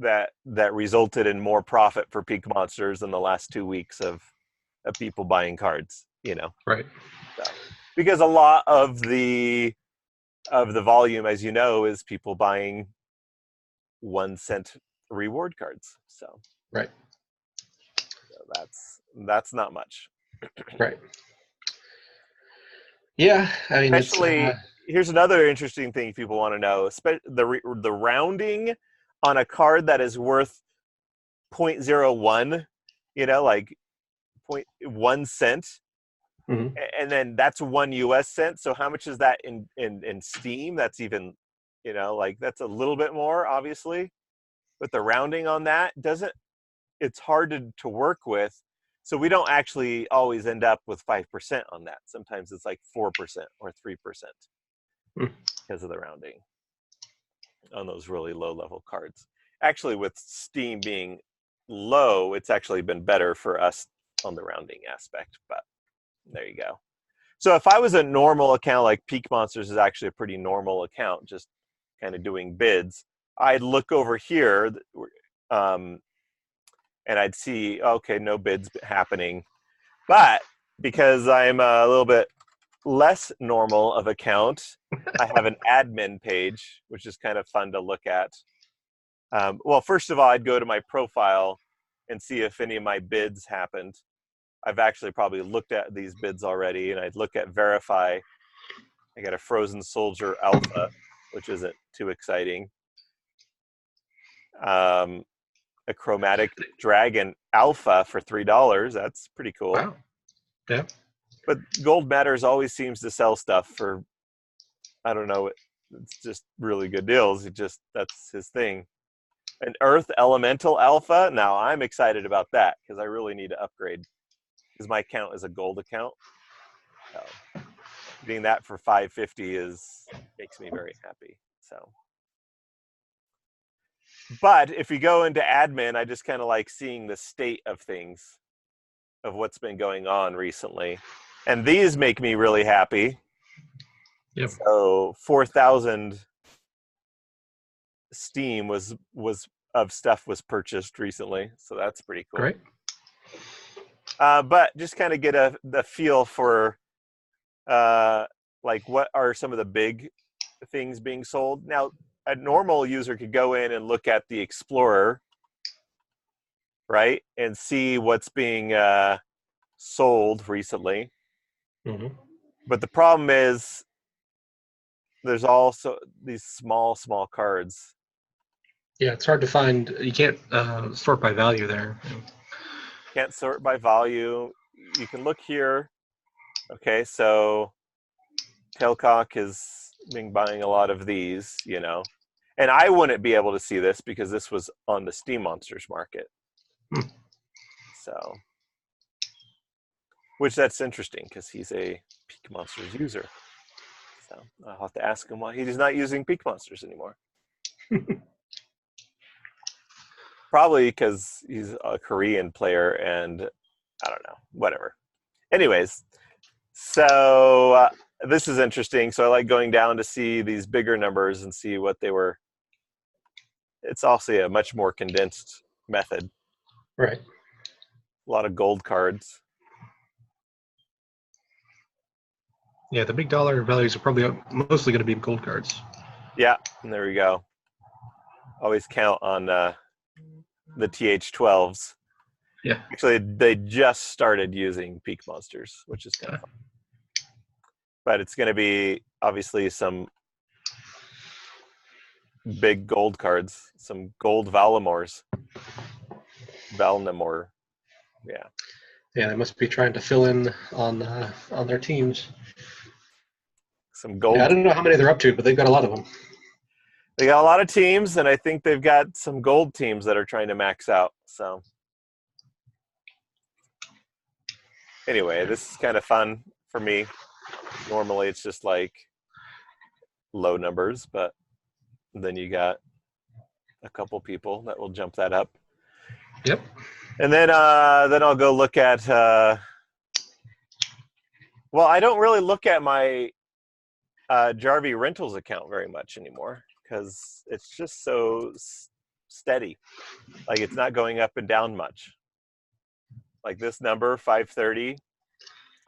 that resulted in more profit for Peak Monsters than the last 2 weeks of people buying cards, Right. So, because a lot of the of the volume, as you know, is people buying 1 cent reward cards. So Right. that's not much. Right. Yeah. I mean, it's Especially, here's another interesting thing people want to know: the rounding on a card that is worth 0.01, like 0.1 cent, mhm. and then that's 1 US cent. So how much is that in Steam? That's even, like that's a little bit more, obviously. But the rounding on that doesn't. It's hard to work with. So we don't actually always end up with 5% on that. Sometimes it's like 4% or 3% Mm. because of the rounding on those really low level cards. Actually, with Steam being low, it's actually been better for us on the rounding aspect. But there you go. So if I was a normal account, like Peak Monsters is actually a pretty normal account, just kind of doing bids, I'd look over here, um, and I'd see, okay, no bids happening. But because I'm a little bit less normal of account, I have an admin page, which is kind of fun to look at. Well, first of all, I'd go to my profile and see if any of my bids happened. I've actually probably looked at these bids already, and I'd look at verify. I got a Frozen Soldier Alpha, which isn't too exciting. A Chromatic Dragon Alpha for $3. That's pretty cool. Wow. Yeah. But Gold Matters always seems to sell stuff for, I don't know, it's just really good deals. That's his thing. An Earth Elemental Alpha. Now I'm excited about that because I really need to upgrade because my account is a gold account. So getting that for 550 makes me very happy. So, but if you go into admin, I just kind of like seeing the state of things, of what's been going on recently, and these make me really happy. Yep. So 4,000 Steam was of stuff was purchased recently, so that's pretty cool. Great. But just kind of get the feel for like what are some of the big things being sold. Now, a normal user could go in and look at the Explorer, right, and see what's being sold recently. Mm-hmm. But the problem is there's also these small cards. Yeah, it's hard to find. You can't sort by value there. Can't sort by value. You can look here. Okay, so Tailcock has been buying a lot of these, and I wouldn't be able to see this because this was on the Steam Monsters market. Hmm. So, which that's interesting because he's a Peak Monsters user. So I'll have to ask him why he's not using Peak Monsters anymore. Probably because he's a Korean player and I don't know, whatever. Anyways, so this is interesting. So I like going down to see these bigger numbers and see what they were. It's also a much more condensed method. Right. A lot of gold cards. Yeah, the big dollar values are probably mostly going to be gold cards. Yeah, and there we go. Always count on the TH12s. Yeah. Actually, they just started using Peak Monsters, which is kind of fun. But it's going to be obviously some big gold cards, some gold Valinors. Valinor. Yeah. Yeah, they must be trying to fill in on their teams. Some Yeah, I gold. don't know how many they're up to, but they've got a lot of them. They got a lot of teams, and I think they've got some gold teams that are trying to max out. So anyway, this is kind of fun for me. Normally, it's just like low numbers, but then you got a couple people that will jump that up. Yep. And then I'll go look at. Well, I don't really look at my Jarvie Rentals account very much anymore because it's just so steady. Like it's not going up and down much. Like this number 530.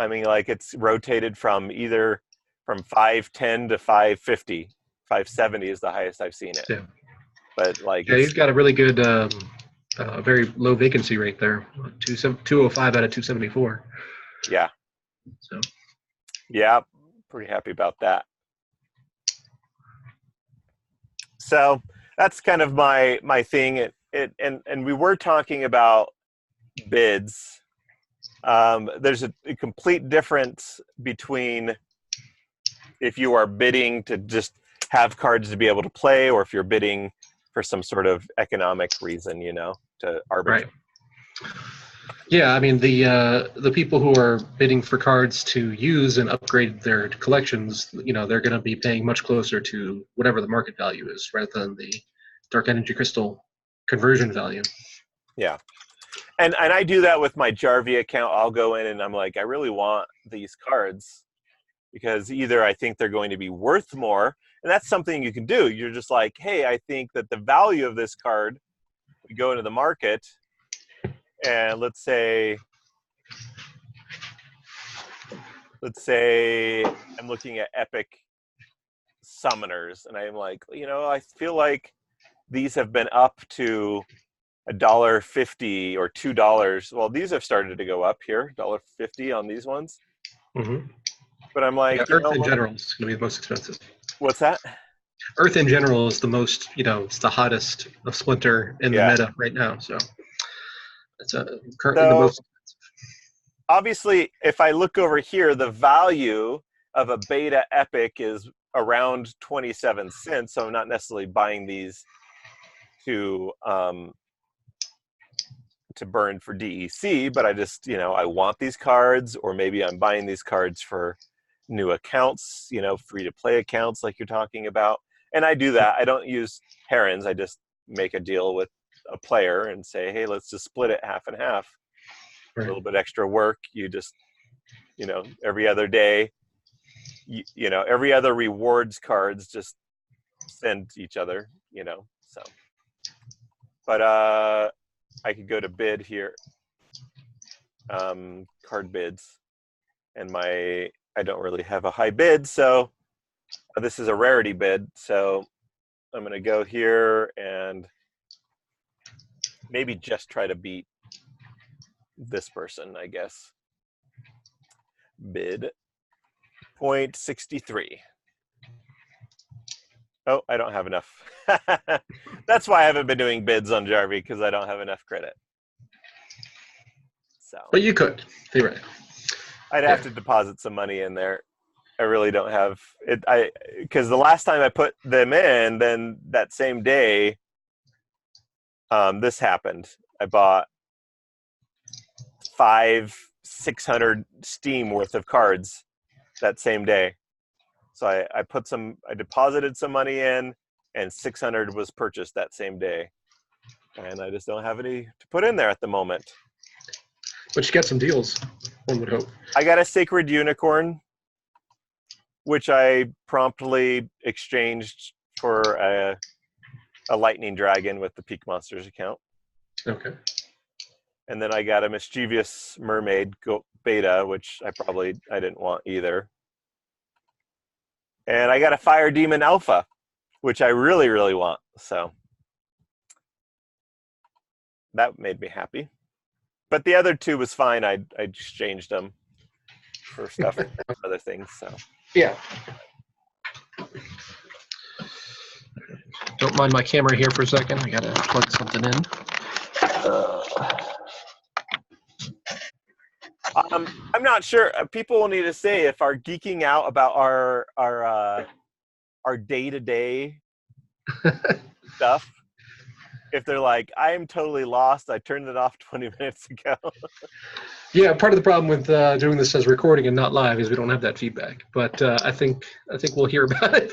I mean, like it's rotated from either from 510 to 550. 570 is the highest I've seen it. Yeah. But like, Yeah, it's he's got a really good, very low vacancy rate there. 205 out of 274. yeah, So yeah, pretty happy about that. So that's kind of my thing. And we were talking about bids. There's a complete difference between if you are bidding to just have cards to be able to play, or if you're bidding for some sort of economic reason, to arbitrate. right. Yeah, I mean the people who are bidding for cards to use and upgrade their collections, they're going to be paying much closer to whatever the market value is, rather than the dark energy crystal conversion value. Yeah. And I do that with my Jarvie account. I'll go in and I'm like, I really want these cards because either I think they're going to be worth more, and that's something you can do. You're just like, hey, I think that the value of this card, we go into the market, and let's say I'm looking at Epic Summoners, and I'm like, I feel like these have been up to $1.50 or $2. Well, these have started to go up here, $1.50 on these ones. Mm-hmm. But I'm like, Yeah, Earth in general is going to be the most expensive. what's that? Earth in general is the most, it's the hottest of Splinter in the Yeah. meta right now. So it's currently the So most. obviously, if I look over here, the value of a beta Epic is around 27 cents. So I'm not necessarily buying these to burn for DEC, but I just, I want these cards, or maybe I'm buying these cards for new accounts, free to play accounts like you're talking about. And I do that. I don't use herons. I just make a deal with a player and say, hey, let's just split it half and half. Right. A little bit extra work. You just, every other day, every other rewards cards just send each other, so. But I could go to bid here, card bids, and I don't really have a high bid, so this is a rarity bid, so I'm going to go here and maybe just try to beat this person, I guess. Bid 0.63. Oh, I don't have enough. That's why I haven't been doing bids on Jarvie, because I don't have enough credit. So, But you could, theoretically. I'd have to deposit some money in there. I really don't have it. Because the last time I put them in, then that same day, this happened. I bought 600 Steam worth of cards that same day. So I deposited some money in, and 600 was purchased that same day. And I just don't have any to put in there at the moment. But you got some deals, one would hope. I got a Sacred Unicorn, which I promptly exchanged for a Lightning Dragon with the Peak Monsters account. Okay. And then I got a Mischievous Mermaid beta, which I didn't want either. And I got a Fire Demon Alpha, which I really, really want. So that made me happy. But the other two was fine. I exchanged them for stuff, for other things. So yeah. Don't mind my camera here for a second. I gotta plug something in. I'm not sure. People will need to say if our geeking out about our day-to-day stuff. If they're like, I am totally lost. I turned it off 20 minutes ago. Yeah, part of the problem with doing this as recording and not live is we don't have that feedback. But I think we'll hear about it.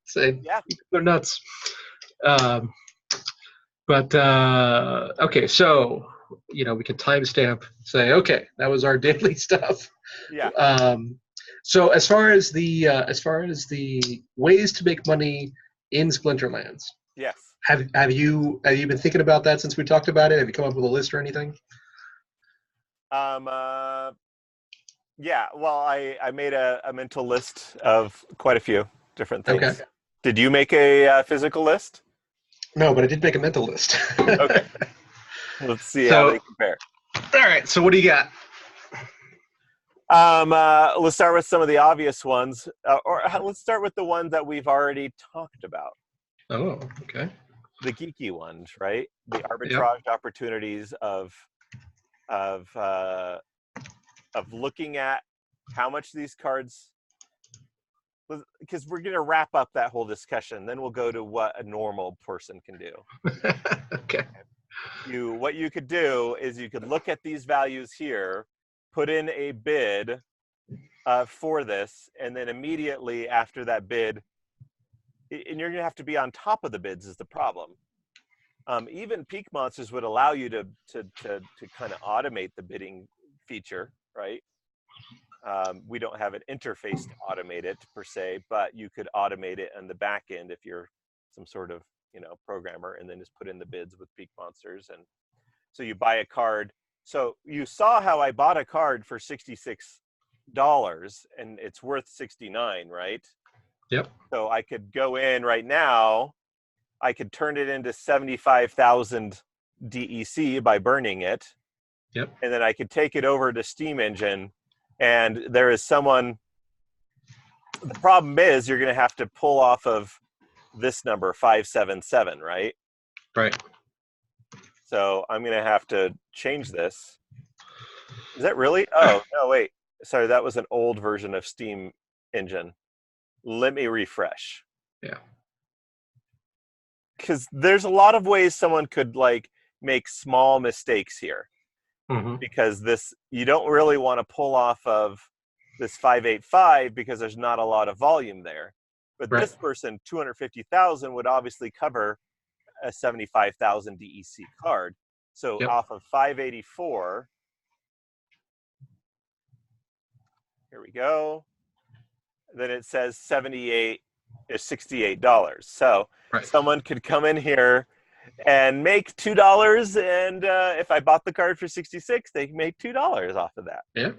Say, yeah, they're nuts. Okay, so we can timestamp. Say, okay, that was our daily stuff. Yeah. So as far as the ways to make money in Splinterlands. Yes. Have you been thinking about that since we talked about it? Have you come up with a list or anything? Yeah, well, I made a mental list of quite a few different Okay. things. Did you make a physical list? No, but I did make a mental list. Okay, let's see how they So, compare. all right. So, what do you got? Let's start with some of the obvious ones, let's start with the ones that we've already talked about. Oh, okay. The geeky ones, right? The Yep. arbitrage opportunities of uh, of looking at how much these cards, because we're going to wrap up that whole discussion. Then we'll go to what a normal person can do. Okay. What you could do is you could look at these values here, put in a bid for this, and then immediately after that bid, and you're going to have to be on top of the bids is the problem. Even Peak Monsters would allow you to kind of automate the bidding feature, right? We don't have an interface to automate it per se, but you could automate it on the back end if you're some sort of programmer, and then just put in the bids with Peak Monsters. And so you buy a card. So you saw how I bought a card for $66 and it's worth 69, right? Yep. So I could go in right now. I could turn it into 75,000 DEC by burning it. Yep. And then I could take it over to Steam Engine, and there is someone. The problem is you're going to have to pull off of this number 577, right? Right. So I'm going to have to change this. Is that really? Oh, no, wait. Sorry, that was an old version of Steam Engine. Let me refresh. Yeah. Because there's a lot of ways someone could make small mistakes here. Mm-hmm. Because you don't really want to pull off of this 585 because there's not a lot of volume there. But Right. this person, 250,000 would obviously cover a 75,000 DEC card. So Yep. off of 584, here we go. Then it says 78 is $68. So Right. someone could come in here and make $2, and if I bought the card for 66, they can make $2 off of that. Yeah.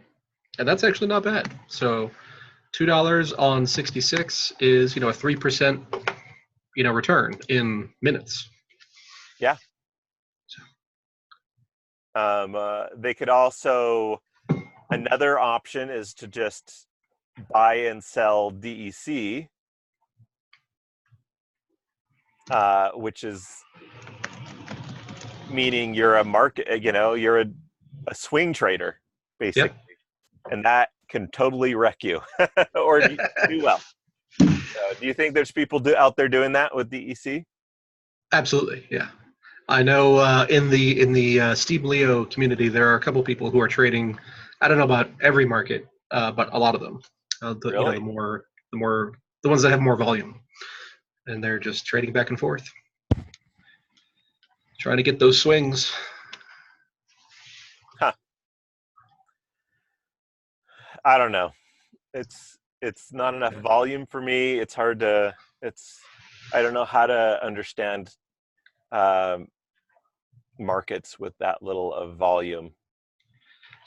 And that's actually not bad. So, $2 on 66 is a 3% return in minutes. Yeah. They could also, another option is to just buy and sell DEC, which is meaning you're a market, you're a swing trader, basically. Yep. And that can totally wreck you or do well. Do you think there's people out there doing that with DEC? Absolutely. Yeah. I know in the Steam Leo community, there are a couple people who are trading. I don't know about every market, but a lot of them. Really? The ones that have more volume, and they're just trading back and forth, trying to get those swings. Huh. I don't know. It's not enough volume for me. It's hard to. I don't know how to understand markets with that little of volume.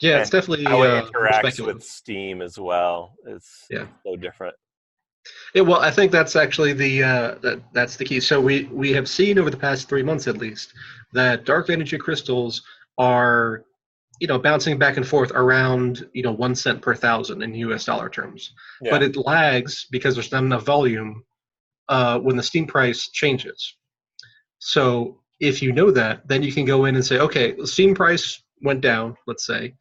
Yeah, And it's definitely how it more interacts with speculative. Steam as well. It's Yeah. so different. Yeah, well, I think that's actually that's the key. So we have seen over the past 3 months at least that dark energy crystals are bouncing back and forth around 1 cent per thousand in US dollar terms, Yeah. but it lags because there's not enough volume when the Steam price changes. So if you know that, then you can go in and say, okay, the Steam price went down, let's say,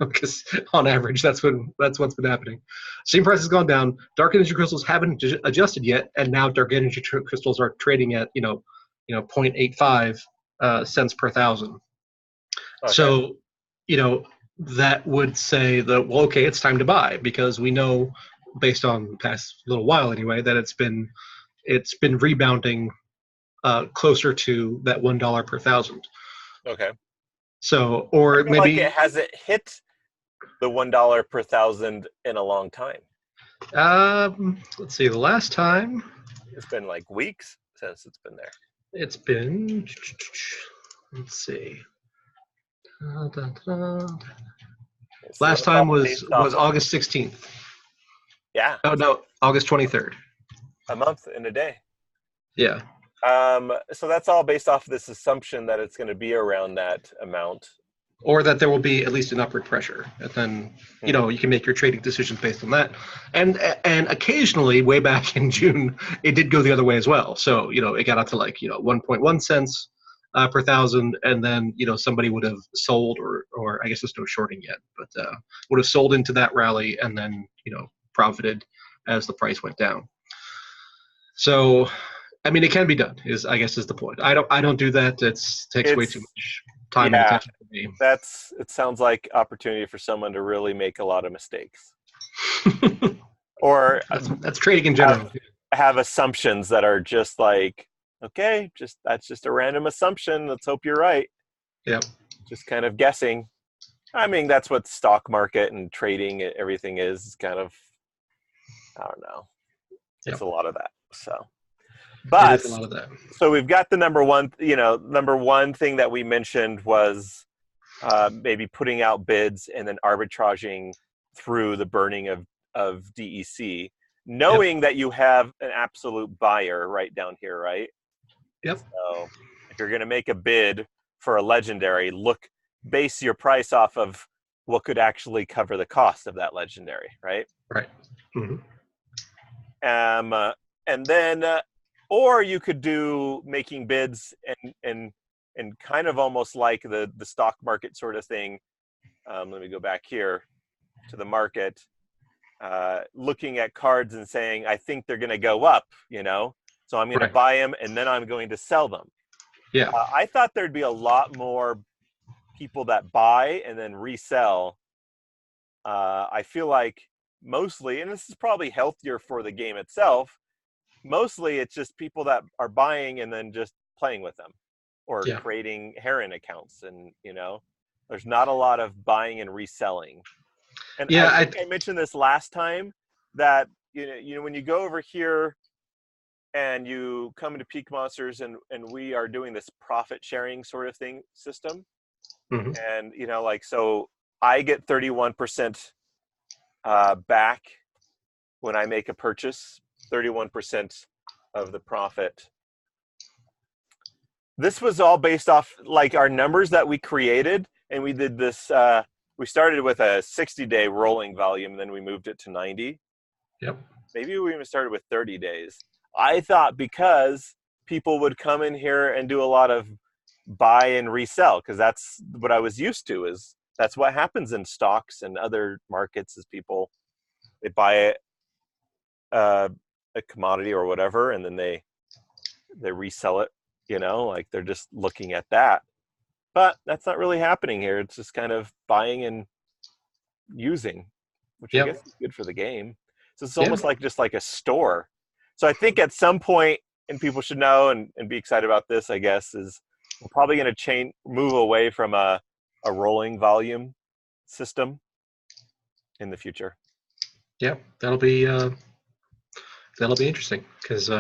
because on average that's what's been happening. Steam price has gone down. Dark energy crystals haven't adjusted yet, and now dark energy crystals are trading at 0.85 cents per thousand. Okay. So that would say that, well, okay, it's time to buy, because we know based on the past little while anyway that it's been rebounding closer to that $1 per thousand. Okay. So, I or feel like maybe it hasn't hit the $1 per thousand in a long time. let's see. The last time It's been like weeks since it's been there. it's been, let's see. So Last that's all time was based off of, August 16th. yeah, Oh no, August 23rd. a month and a day. Yeah. So that's all based off of this assumption that it's going to be around that amount. Or that there will be at least an upward pressure, and then you can make your trading decisions based on that. And occasionally, way back in June, it did go the other way as well. So it got out to 1.1 cents per thousand, and then somebody would have sold, or I guess there's no shorting yet, but would have sold into that rally, and then profited as the price went down. So, I mean, it can be done. I guess is the point. I don't do that. It takes way too It's much time and yeah, attention for me. it sounds like opportunity for someone to really make a lot of mistakes, or That's trading in have general. assumptions that are just like, okay, that's just a random assumption. Let's hope you're right. Yeah. Just kind of guessing. I mean, that's what stock market and trading, everything is kind of, I don't know. It's a lot of that. So, It but is a lot of that. so we've got the number one thing that we mentioned was maybe putting out bids and then arbitraging through the burning of DEC, knowing that you have an absolute buyer right down here, right? Yep. So if you're going to make a bid for a legendary, base your price off of what could actually cover the cost of that legendary, right? Right. Mm-hmm. And then, or you could do making bids and kind of almost like the stock market sort of thing. Let me go back here to the market, looking at cards and saying, I think they're going to go up, so I'm going to buy them and then I'm going to sell them. Yeah. I thought there'd be a lot more people that buy and then resell. I feel like mostly, and this is probably healthier for the game itself, mostly it's just people that are buying and then just playing with them or creating Heron accounts. And, there's not a lot of buying and reselling. And I think I mentioned this last time that, when you go over here and you come into Peak Monsters and we are doing this profit sharing sort of thing system. Mm-hmm. And, so I get 31% back when I make a purchase, 31% of the profit. This was all based off our numbers that we created, and we did this. We started with a 60-day rolling volume, and then we moved it to 90. Yep. Maybe we even started with 30 days. I thought because people would come in here and do a lot of buy and resell, because that's what I was used to. That's what happens in stocks and other markets is they buy a commodity or whatever, and then they resell it, they're just looking at that. But that's not really happening here. It's just kind of buying and using, which I guess is good for the game. So it's almost just like a store. So I think at some point, and people should know and be excited about this, I guess, is we're probably going to move away from a rolling volume system in the future. Yeah, that'll be interesting because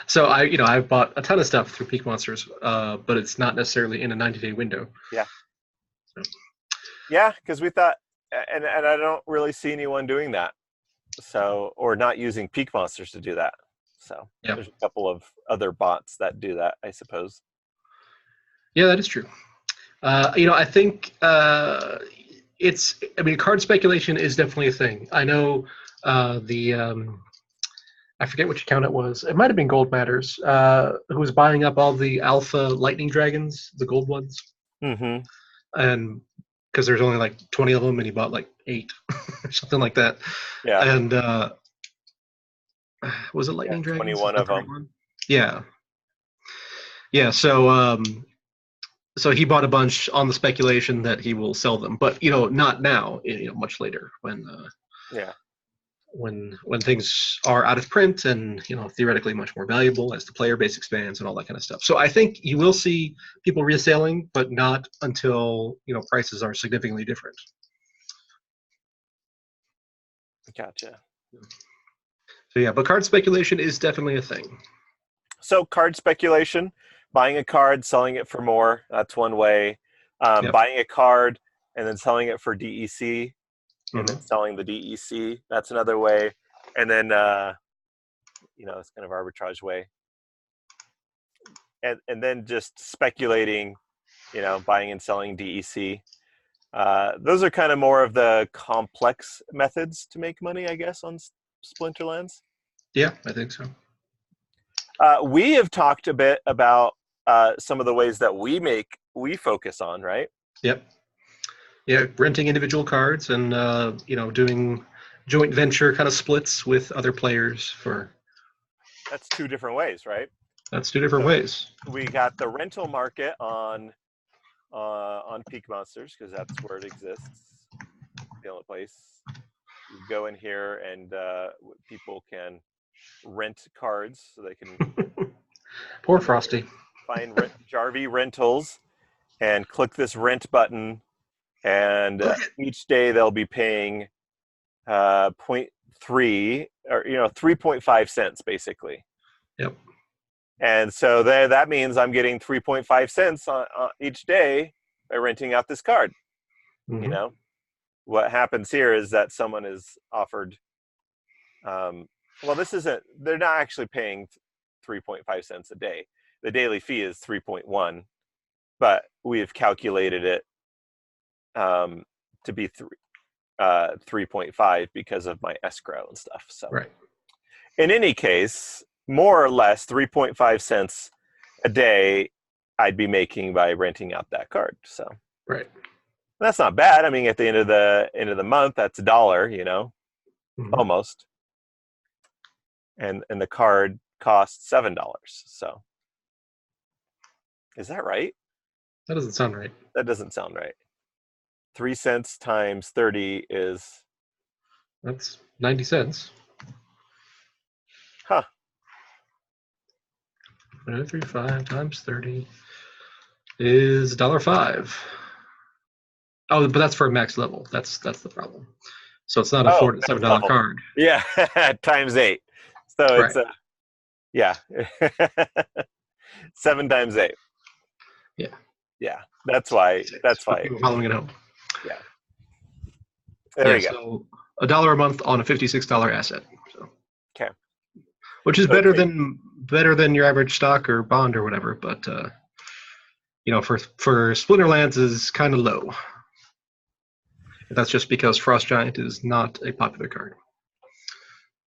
so I've bought a ton of stuff through Peak Monsters, but it's not necessarily in a 90-day window. Yeah. Yeah, because we thought, and I don't really see anyone doing that. So, or not using Peak Monsters to do that. So there's a couple of other bots that do that, I suppose. Yeah, that is true. I think card speculation is definitely a thing. I know I forget which account it was. It might have been Gold Matters, who was buying up all the alpha lightning dragons, the gold ones. Mm-hmm. And because there's only 20 of them, and he bought 8 or something like that. Yeah. And was it lightning dragons? 21 of them. One? Yeah. Yeah. So he bought a bunch on the speculation that he will sell them, but not now. Much later when when things are out of print and theoretically much more valuable as the player base expands and all that kind of stuff. So I think you will see people reselling, but not until prices are significantly different. Gotcha. So yeah, but card speculation is definitely a thing. So card speculation, buying a card, selling it for more, that's one way. Buying a card and then selling it for DEC, and then Mhm. selling the DEC. That's another way. And then, it's kind of arbitrage way. And then just speculating, buying and selling DEC. Those are kind of more of the complex methods to make money, I guess, on Splinterlands. Yeah, I think so. We have talked a bit about some of the ways that we focus on, right? Yep. Yeah, renting individual cards and doing joint venture kind of splits with other players for. That's two different ways, right? That's two different So ways. we got the rental market on Peak Monsters because that's where it exists. The only place you go in here and people can rent cards, so they can Poor Frosty. find Jarvie Rentals and click this rent button, and each day they'll be paying 0.3 or 3.5 cents basically. Yep. And so that means I'm getting 3.5 cents on each day by renting out this card. Mm-hmm. What happens here is that someone is offered, they're not actually paying 3.5 cents a day. The daily fee is 3.1, but we've calculated it to be 3.5 because of my escrow and stuff. So Right. in any case, more or less 3.5 cents a day I'd be making by renting out that card. So Right. that's not bad. I mean, at the end of the month, that's $1, Mm-hmm. almost. And the card costs $7. So is that right? That doesn't sound right. That doesn't sound right. 3 cents times 30 is That's 90 cents. huh. 135 times 30 is $1.05. Oh, but that's for a max level. That's the problem. So it's not a $4 to Max $7 level. card. Yeah, times 8. So Right. it's yeah. 7 times 8. Yeah. Yeah. That's why. For people following at home. Yeah. There you go. So $1 a month on a $56 asset. So. Okay. Which is better than your average stock or bond or whatever, but for Splinterlands is kind of low. That's just because Frost Giant is not a popular card.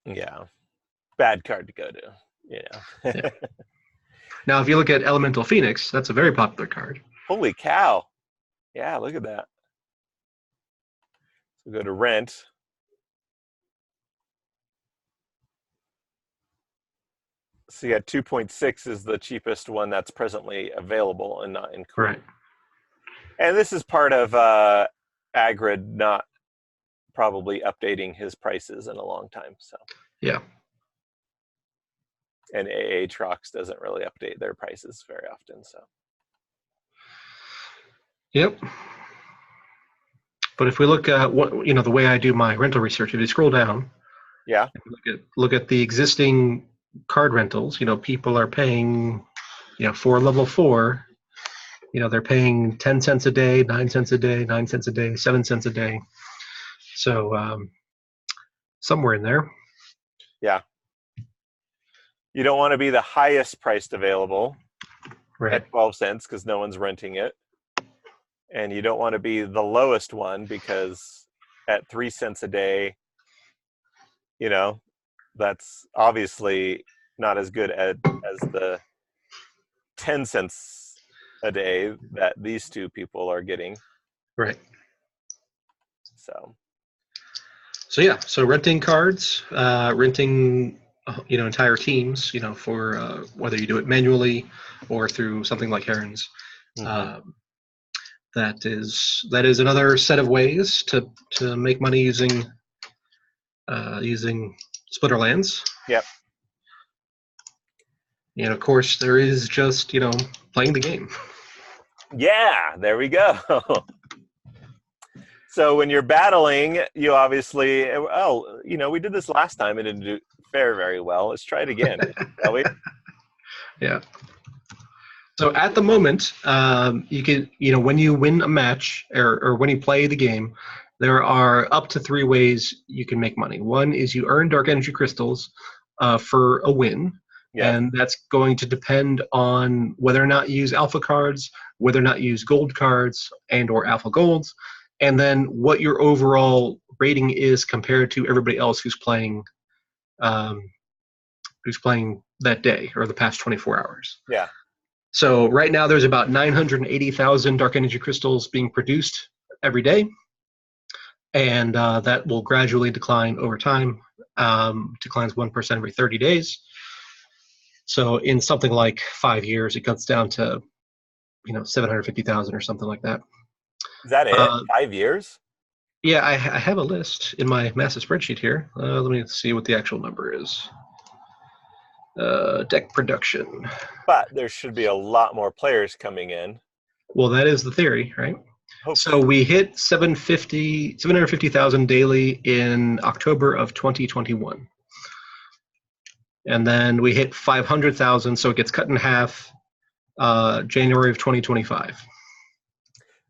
Yeah. Bad card to go to. Yeah. Now, if you look at Elemental Phoenix, that's a very popular card. Holy cow. Yeah, look at that. So go to rent. So you got 2.6 is the cheapest one that's presently available and not included. Right. And this is part of Agrid not probably updating his prices in a long time. So Yeah. And AA Trox doesn't really update their prices very often. So Yep. But if we look at the way I do my rental research, if you scroll down, yeah, look at the existing card rentals. People are paying, for level 4, they're paying 10 cents a day, 9 cents a day, 9 cents a day, 7 cents a day. So somewhere in there. Yeah. You don't want to be the highest priced available at 12 cents because no one's renting it. And you don't want to be the lowest one because at 3 cents a day, that's obviously not as good as the 10 cents a day that these two people are getting. Right. So yeah, so renting cards, renting entire teams, for whether you do it manually or through something like Heron's. mm-hmm. That is another set of ways to make money using Splinterlands. Yep. And of course, there is just playing the game. Yeah, there we go. So when you're battling, you obviously we did this last time and it didn't fare very well. Let's try it again, shall we? Yeah. So at the moment, you can, when you win a match or when you play the game, there are up to three ways you can make money. One is you earn dark energy crystals for a win, Yes. and that's going to depend on whether or not you use alpha cards, whether or not you use gold cards and/or alpha golds, and then what your overall rating is compared to everybody else um, who's playing that day or the past 24 hours. Yeah. So right now there's about 980,000 dark energy crystals being produced every day, and that will gradually decline over time. Declines 1% every 30 days. So in something like 5 years, it cuts down to 750,000 or something like that. Is that it? Uh, 5 years? yeah, I have a list in my massive spreadsheet here. Let me see what the actual number is. Deck production. But there should be a lot more players coming in. Well, that is the theory, right? Hope So we hit 750,000 daily in October of 2021. And then we hit 500,000, so it gets cut in half January of 2025.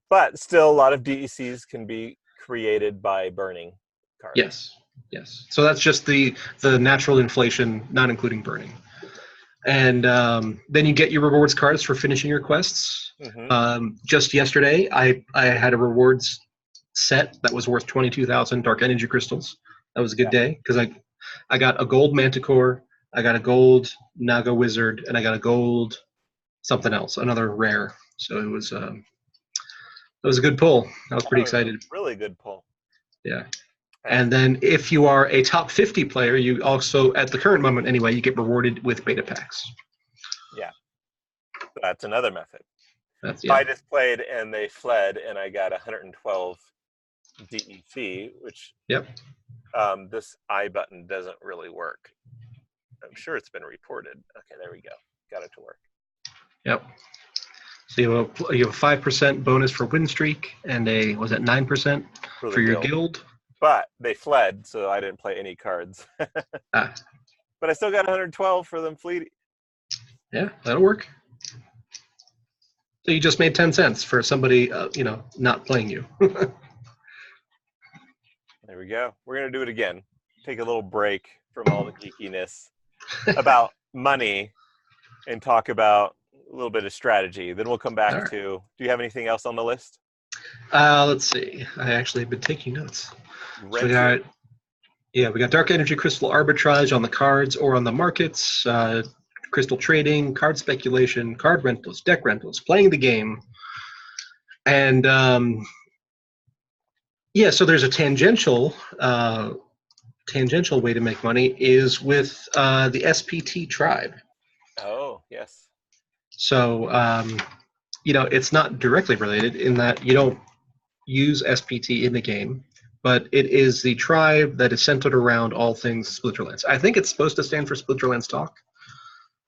But still, a lot of DECs can be created by burning cards. Yes. So that's just the natural inflation, not including burning. And then you get your rewards cards for finishing your quests. Just yesterday, I had a rewards set that was worth 22,000 dark energy crystals. That was a good day because I got a gold manticore, I got a gold Naga wizard, and I got a gold something else, another rare. So it was a good pull. I was pretty excited. Really good pull. Yeah. And then if you are a top 50 player, you also, at the current moment anyway, you get rewarded with beta packs. Yeah. That's another method. That's, I just played and they fled and I got 112 DEC, which this I button doesn't really work. I'm sure it's been reported. Okay, there we go. Got it to work. Yep. So you have a 5% bonus for win streak and a 9% for your guild. But they fled, so I didn't play any cards. But I still got 112 for them fleeing. Yeah, that'll work. So you just made 10 cents for somebody, not playing you. There we go. We're going to do it again. Take a little break from all the geekiness about money and talk about a little bit of strategy. Then we'll come back to, do you have anything else on the list? Let's see. I actually have been taking notes. So we got dark energy crystal arbitrage on the cards or on the markets, crystal trading, card speculation, card rentals, deck rentals, playing the game. And so there's a tangential way to make money is with the SPT tribe. Oh, yes. So, it's not directly related in that you don't use SPT in the game, but it is the tribe that is centered around all things Splinterlands. I think it's supposed to stand for Splinterlands Talk.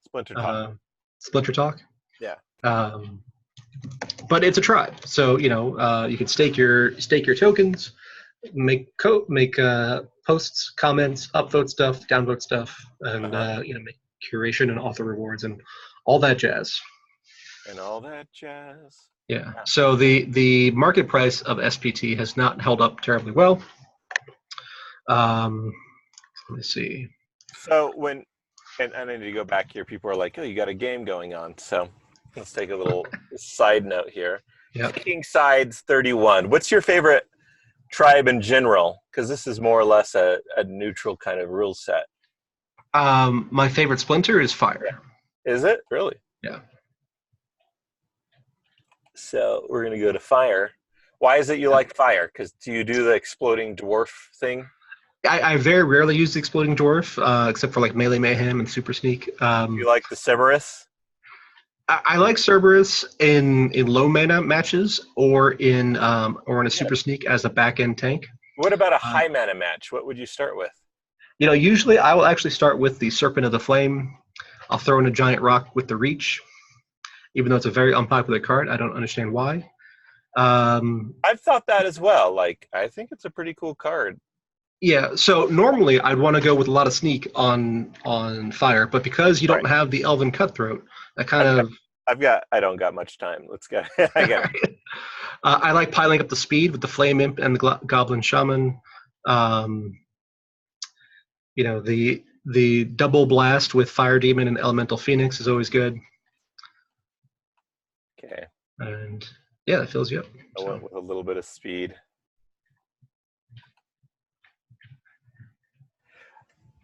Splinter Talk. Splinter Talk? Yeah. But it's a tribe. So, you can stake your tokens, make posts, comments, upvote stuff, downvote stuff, and make curation and author rewards and all that jazz. Yeah. So the market price of SPT has not held up terribly well. Let me see. So and I need to go back here. People are like, "Oh, you got a game going on." So let's take a little side note here. King Sides 31. What's your favorite tribe in general? Because this is more or less a neutral kind of rule set. My favorite Splinter is Fire. Yeah. Is it? Really? Yeah. So we're going to go to Fire. Why is it you like Fire? Because do you do the exploding dwarf thing? I very rarely use the exploding dwarf, except for like Melee Mayhem and Super Sneak. You like the Cerberus? I like Cerberus in low mana matches or in a Super Sneak as a back end tank. What about a high mana match? What would you start with? Usually I will actually start with the Serpent of the Flame. I'll throw in a giant rock with the Reach, even though it's a very unpopular card. I don't understand why. I've thought that as well. Like, I think it's a pretty cool card. Yeah, so normally I'd want to go with a lot of Sneak on Fire, but because you don't have the Elven Cutthroat, that kind of I don't got much time. Let's go. I got. I like piling up the speed with the Flame Imp and the Goblin Shaman. Um, the double blast with Fire Demon and Elemental Phoenix is always good. Okay. And yeah, that fills you up. I went with a little bit of speed.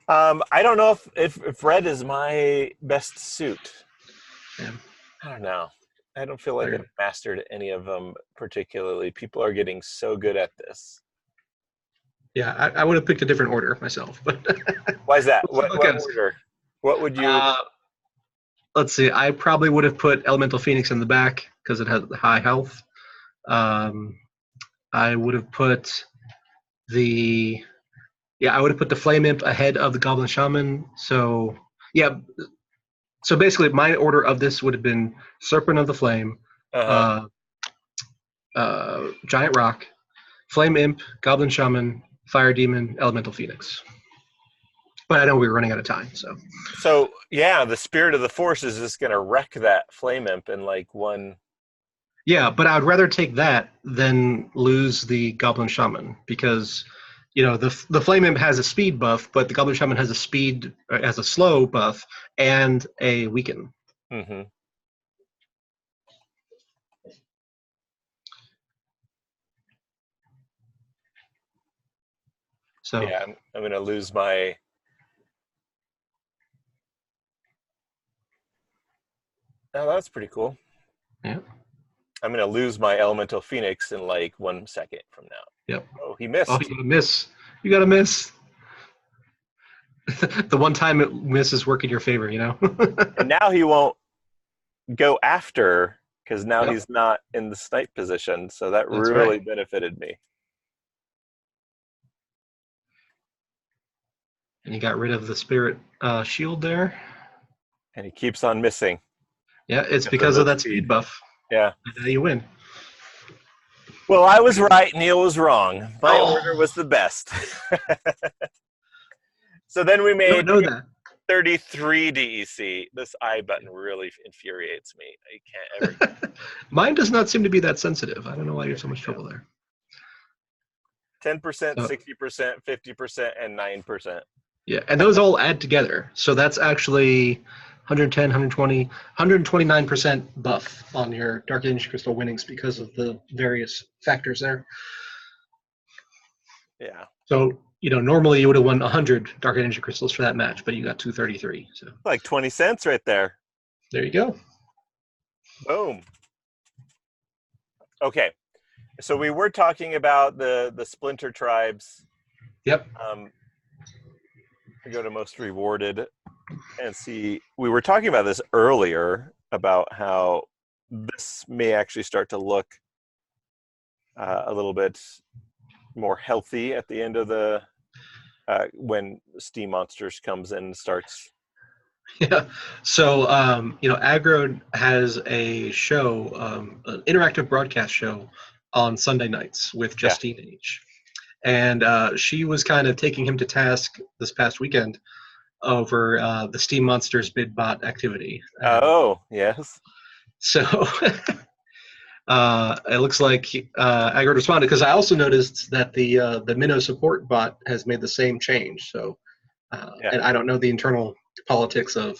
I don't know if red is my best suit. Yeah. I don't know. I don't feel like I've mastered any of them particularly. People are getting so good at this. Yeah, I would have picked a different order myself. But why is that? What order? What would you? Let's see. I probably would have put Elemental Phoenix in the back because it has high health. I would have put the Flame Imp ahead of the Goblin Shaman. So yeah. So basically, my order of this would have been Serpent of the Flame, Giant Rock, Flame Imp, Goblin Shaman, Fire Demon, Elemental Phoenix. But I know we were running out of time, so. So yeah, the Spirit of the Force is just going to wreck that Flame Imp in like one. Yeah, but I would rather take that than lose the Goblin Shaman because, the Flame Imp has a speed buff, but the Goblin Shaman has a slow buff and a weaken. Mm-hmm. So yeah, I'm going to lose my. Oh, that's pretty cool. yeah. I'm going to lose my Elemental Phoenix in like 1 second from now. Yep. Oh, he missed. Oh, you got to miss. You got to miss. The one time it misses work in your favor, And now he won't go after because now Yep. he's not in the snipe position. So that That's really right. benefited me. And you got rid of the Spirit shield there. And he keeps on missing. Yeah, it's because of that speed buff. Yeah. And now you win. Well, I was right. Neil was wrong. My order was the best. So then we made 33 DEC. This I button really infuriates me. I can't ever. Mine does not seem to be that sensitive. I don't know why you have so much trouble there. 10%, 60%, 50%, and 9%. Yeah, and those all add together. So that's actually 110, 120, 129% buff on your Dark Age Crystal winnings because of the various factors there. Yeah. So, normally you would have won 100 Dark Age Crystals for that match, but you got 233. So like 20 cents right there. There you go. Boom. Okay. So we were talking about the Splinter tribes. Yep. We go to most rewarded and see. We were talking about this earlier about how this may actually start to look a little bit more healthy at the end of the when Steam Monsters comes in and starts. Yeah. So, Aggro has a show, an interactive broadcast show on Sunday nights with Justine H. And she was kind of taking him to task this past weekend over the Steam Monsters bid bot activity. Oh, yes. So it looks like Aggro responded because I also noticed that the Minnow support bot has made the same change. So, and I don't know the internal politics of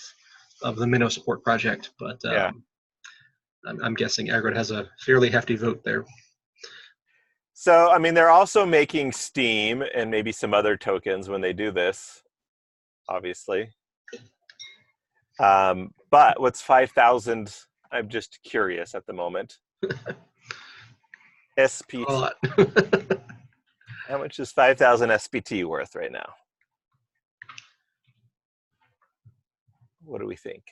the Minnow support project, but I'm guessing Aggro has a fairly hefty vote there. So, I mean, they're also making Steam and maybe some other tokens when they do this, obviously. But what's 5,000? I'm just curious at the moment. SPT. How much is 5,000 SPT worth right now? What do we think?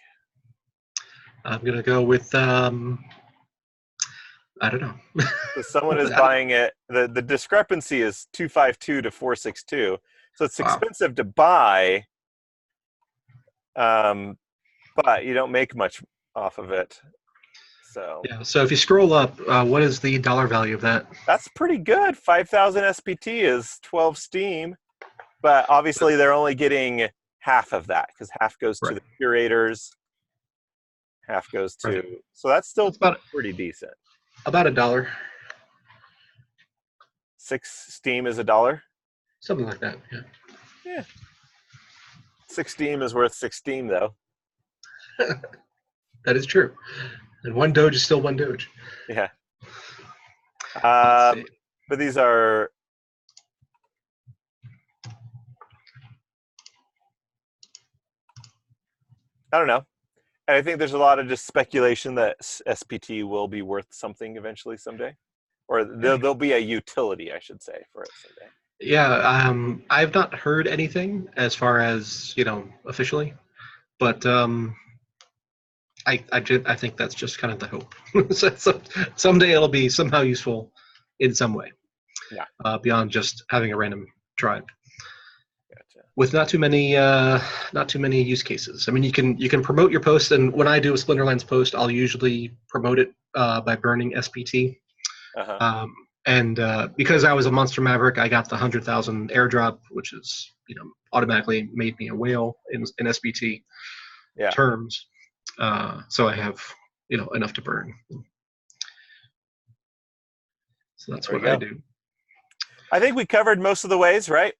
I'm going to go with, I don't know. So someone is buying it. The discrepancy is 252 to 462. So it's expensive to buy, but you don't make much off of it. So yeah. So if you scroll up, what is the dollar value of that? That's pretty good. 5,000 SPT is 12 Steam, but obviously they're only getting half of that because half goes to the curators. half goes to, Right. so that's still It's about pretty decent. $1. 6 Steam is $1. Something like that. Yeah. Yeah, 6 Steam is worth 6 Steam though. That is true. And one Doge is still one Doge. Yeah. Let's see. But these are, I don't know. And I think there's a lot of just speculation that SPT will be worth something eventually someday, or there'll be a utility, I should say, for it someday. Yeah, I've not heard anything as far as, officially, but I think that's just kind of the hope. So someday it'll be somehow useful in some way, Yeah. beyond just having a random tribe. Gotcha. With not too many use cases. I mean, you can promote your post, and when I do a Splinterlands post, I'll usually promote it by burning SPT. Uh-huh. And because I was a Monster Maverick, I got the 100,000 airdrop, which is automatically made me a whale in SPT Yeah. terms. So I have enough to burn. So that's There we what I go. do. I think we covered most of the ways, right?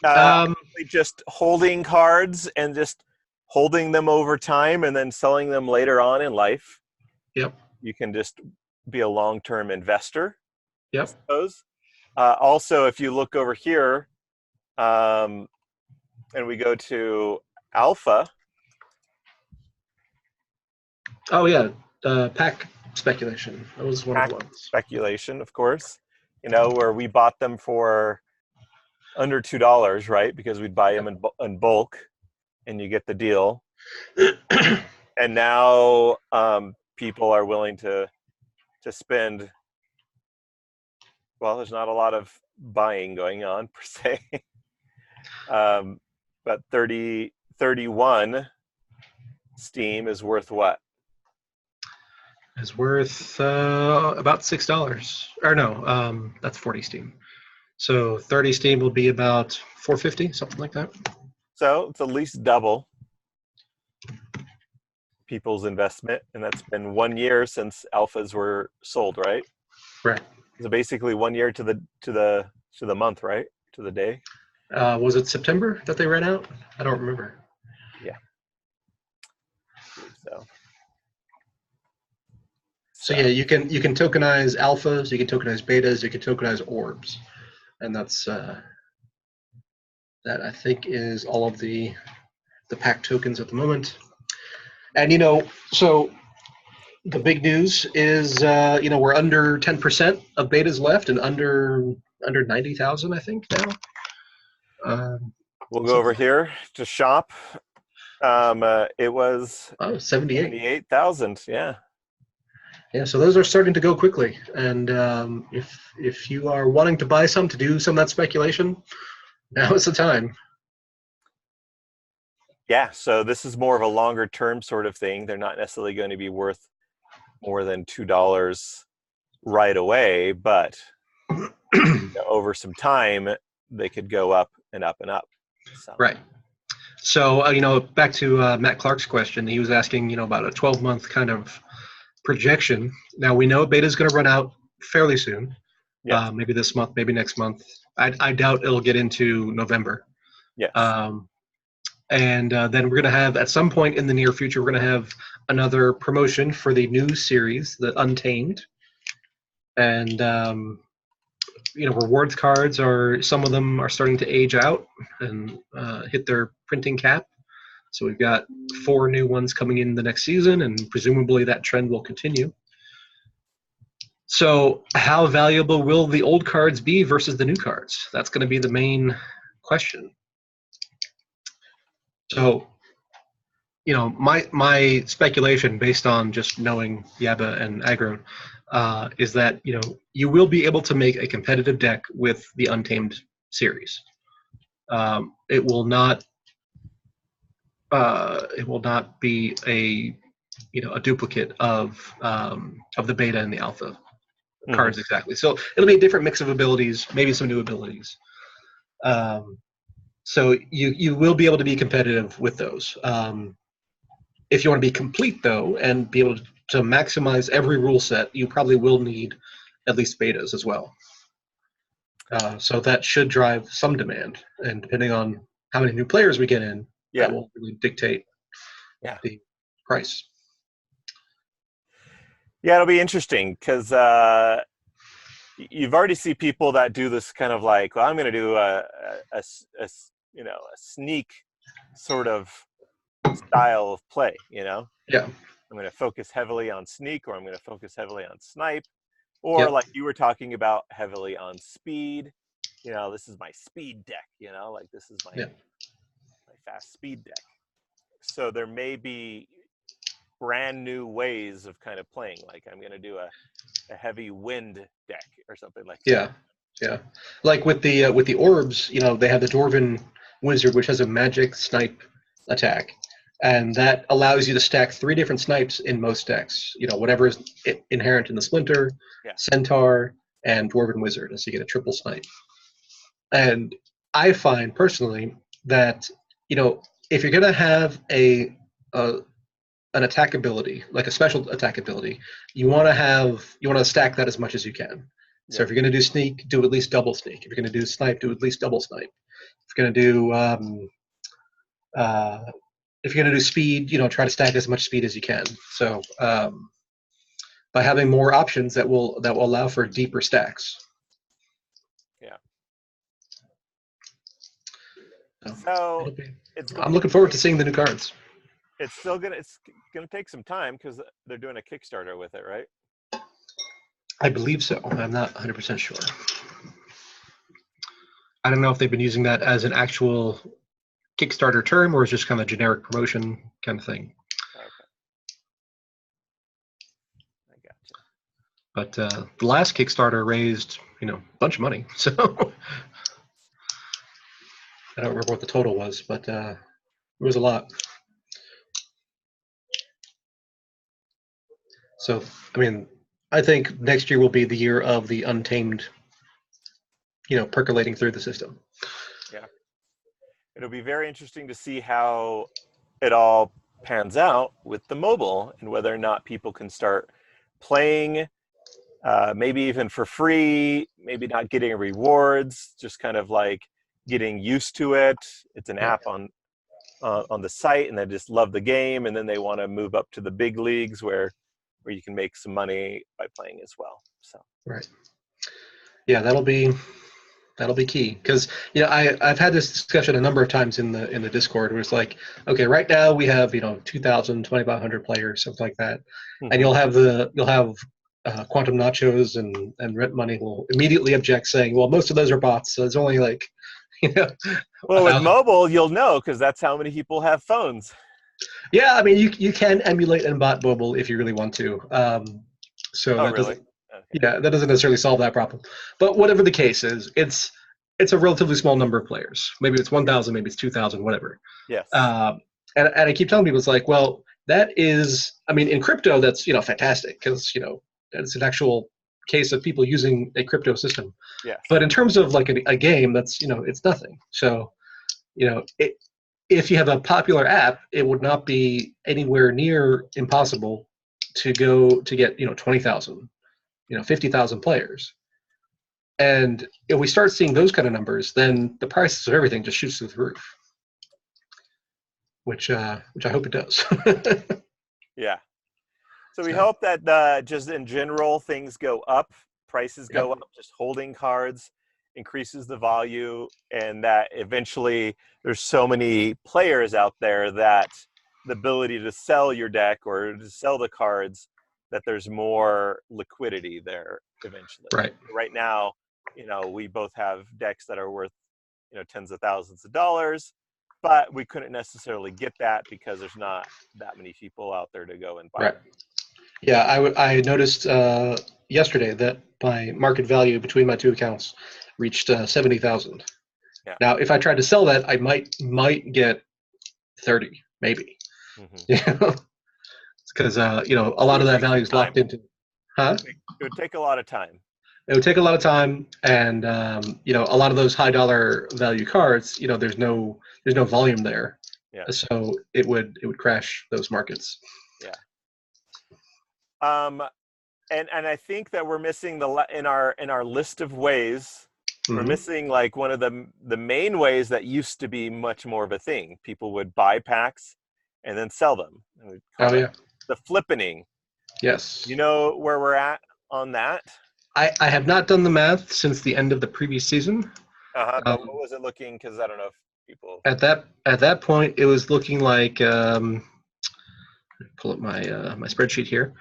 Um, Just holding cards and just holding them over time and then selling them later on in life. Yep. You can just be a long-term investor, I Yep. suppose. Also, if you look over here, and we go to alpha. Oh yeah. Pack speculation. That was one of the ones. Speculation, of course, where we bought them for under $2, right? Because we'd buy them in bulk, and you get the deal. And now people are willing to spend. Well, there's not a lot of buying going on per se, but 31 Steam is worth what? Is worth about $6. Or no, that's 40 Steam. So 30 Steam will be about 450, something like that. So it's at least double people's investment, and that's been 1 year since alphas were sold, right? Right. So basically 1 year to the month, right? To the day. Was it September that they ran out? I don't remember. Yeah. I believe so. So yeah, you can tokenize alphas, you can tokenize betas, you can tokenize orbs, and that's that I think is all of the pack tokens at the moment. And so the big news is we're under 10% of betas left and under 90,000 I think now. We'll go over here to shop. It was 78. 78,000. Yeah. Yeah, so those are starting to go quickly, and if you are wanting to buy some to do some of that speculation, now is the time. Yeah. So this is more of a longer term sort of thing. They're not necessarily going to be worth more than $2 right away, but over some time they could go up and up and up. So. Right. So back to Matt Clark's question, he was asking about a 12-month kind of projection. Now we know beta is going to run out fairly soon. Yeah. Maybe this month, maybe next month. I doubt it'll get into November. Yes. And then we're going to have, at some point in the near future, we're going to have another promotion for the new series, the Untamed. And, rewards cards some of them are starting to age out and hit their printing cap. So we've got 4 new ones coming in the next season, and presumably that trend will continue. So how valuable will the old cards be versus the new cards? That's going to be the main question. So, my speculation based on just knowing Yaba and Aggro is that, you will be able to make a competitive deck with the Untamed series. It will not be a duplicate of the beta and the alpha cards exactly. So it'll be a different mix of abilities, maybe some new abilities. So you will be able to be competitive with those. If you want to be complete, though, and be able to maximize every rule set, you probably will need at least betas as well. So that should drive some demand, and depending on how many new players we get in, that will really dictate the price. Yeah, it'll be interesting because you've already see people that do this kind of like, well, I'm going to do a sneak sort of style of play. Yeah. I'm going to focus heavily on sneak, or I'm going to focus heavily on snipe, or like you were talking about, heavily on speed. This is my speed deck. Like this is my fast speed deck. So there may be brand new ways of kind of playing. Like I'm going to do a heavy wind deck or something like that. Yeah. Like with the orbs, they have the Dwarven Wizard, which has a magic snipe attack, and that allows you to stack 3 different snipes in most decks. Whatever is inherent in the Splinter, Centaur, and Dwarven Wizard, so you get a triple snipe. And I find personally that if you're gonna have an attack ability, like a special attack ability, you want to stack that as much as you can. So if you're going to do sneak, do at least double sneak. If you're going to do snipe, do at least double snipe. If you're going to do speed, try to stack as much speed as you can. So by having more options, that will allow for deeper stacks. Yeah. So I'm looking forward to seeing the new cards. It's gonna take some time because they're doing a Kickstarter with it, right? I believe so. I'm not 100% sure. I don't know if they've been using that as an actual Kickstarter term or it's just kind of a generic promotion kind of thing. Okay. I gotcha. But the last Kickstarter raised, a bunch of money. So I don't remember what the total was, but it was a lot. So, I think next year will be the year of the Untamed, percolating through the system. Yeah. It'll be very interesting to see how it all pans out with the mobile and whether or not people can start playing, maybe even for free, maybe not getting rewards, just kind of like getting used to it. It's an app on the site and they just love the game, and then they want to move up to the big leagues where you can make some money by playing as well. So yeah, that'll be key, because I've had this discussion a number of times in the Discord where it's like, okay, right now we have 2,000 2,500 players, something like that, and you'll have Quantum Nachos and Rent Money will immediately object, saying, well, most of those are bots, so it's only like well, with mobile you'll know because that's how many people have phones. Yeah, you can emulate and bot mobile if you really want to. That doesn't necessarily solve that problem. But whatever the case is, it's a relatively small number of players. Maybe it's 1,000, maybe it's 2,000, whatever. Yes. And I keep telling people, it's like, well, that is, in crypto, that's fantastic because it's an actual case of people using a crypto system. Yes. But in terms of like a game, that's it's nothing. So if you have a popular app, it would not be anywhere near impossible to get 20,000, 50,000 players. And if we start seeing those kind of numbers, then the prices of everything just shoots through the roof, which I hope it does. Yeah. So we hope that just in general things go up, prices go up, just holding cards increases the value, and that eventually there's so many players out there that the ability to sell your deck or to sell the cards, that there's more liquidity there eventually. Right now, we both have decks that are worth, tens of thousands of dollars, but we couldn't necessarily get that because there's not that many people out there to go and buy. Yeah, I noticed yesterday that my market value between my two accounts reached 70,000. Yeah. Now, if I tried to sell that, I might get 30, maybe. Because a lot of that value is locked into. Huh? It would take a lot of time. It would take a lot of time, and a lot of those high dollar value cards, there's no volume there. Yeah. So it would crash those markets. Yeah. Um, and I think that we're missing in our list of ways. We're Hmm. missing like one of the main ways that used to be much more of a thing. People would buy packs and then sell them. And we'd call Oh that yeah. the flippening. Yes. You know where we're at on that? I have not done the math since the end of the previous season. But what was it looking? Because I don't know if people. At that point, it was looking like pull up my spreadsheet here.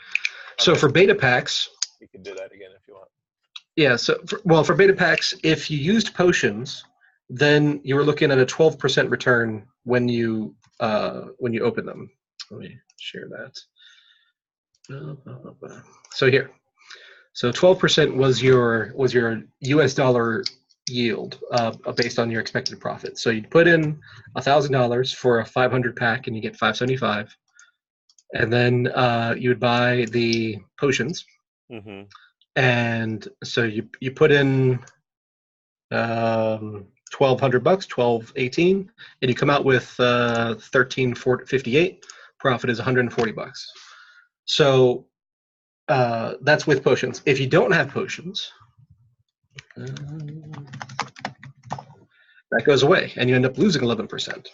I So mean, for beta packs, you can do that again if you want. yeah. So for beta packs, if you used potions, then you were looking at a 12% return when you open them. Let me share that. So here, so 12% was your U.S. dollar yield based on your expected profit. So you'd put in $1,000 for a 500 pack, and you get 575, and then you would buy the potions, Mm-hmm. and so you put in 1,200 bucks, 1218, and you come out with 1358. Profit is 140 bucks. So that's with potions. If you don't have potions, that goes away, and you end up losing 11%.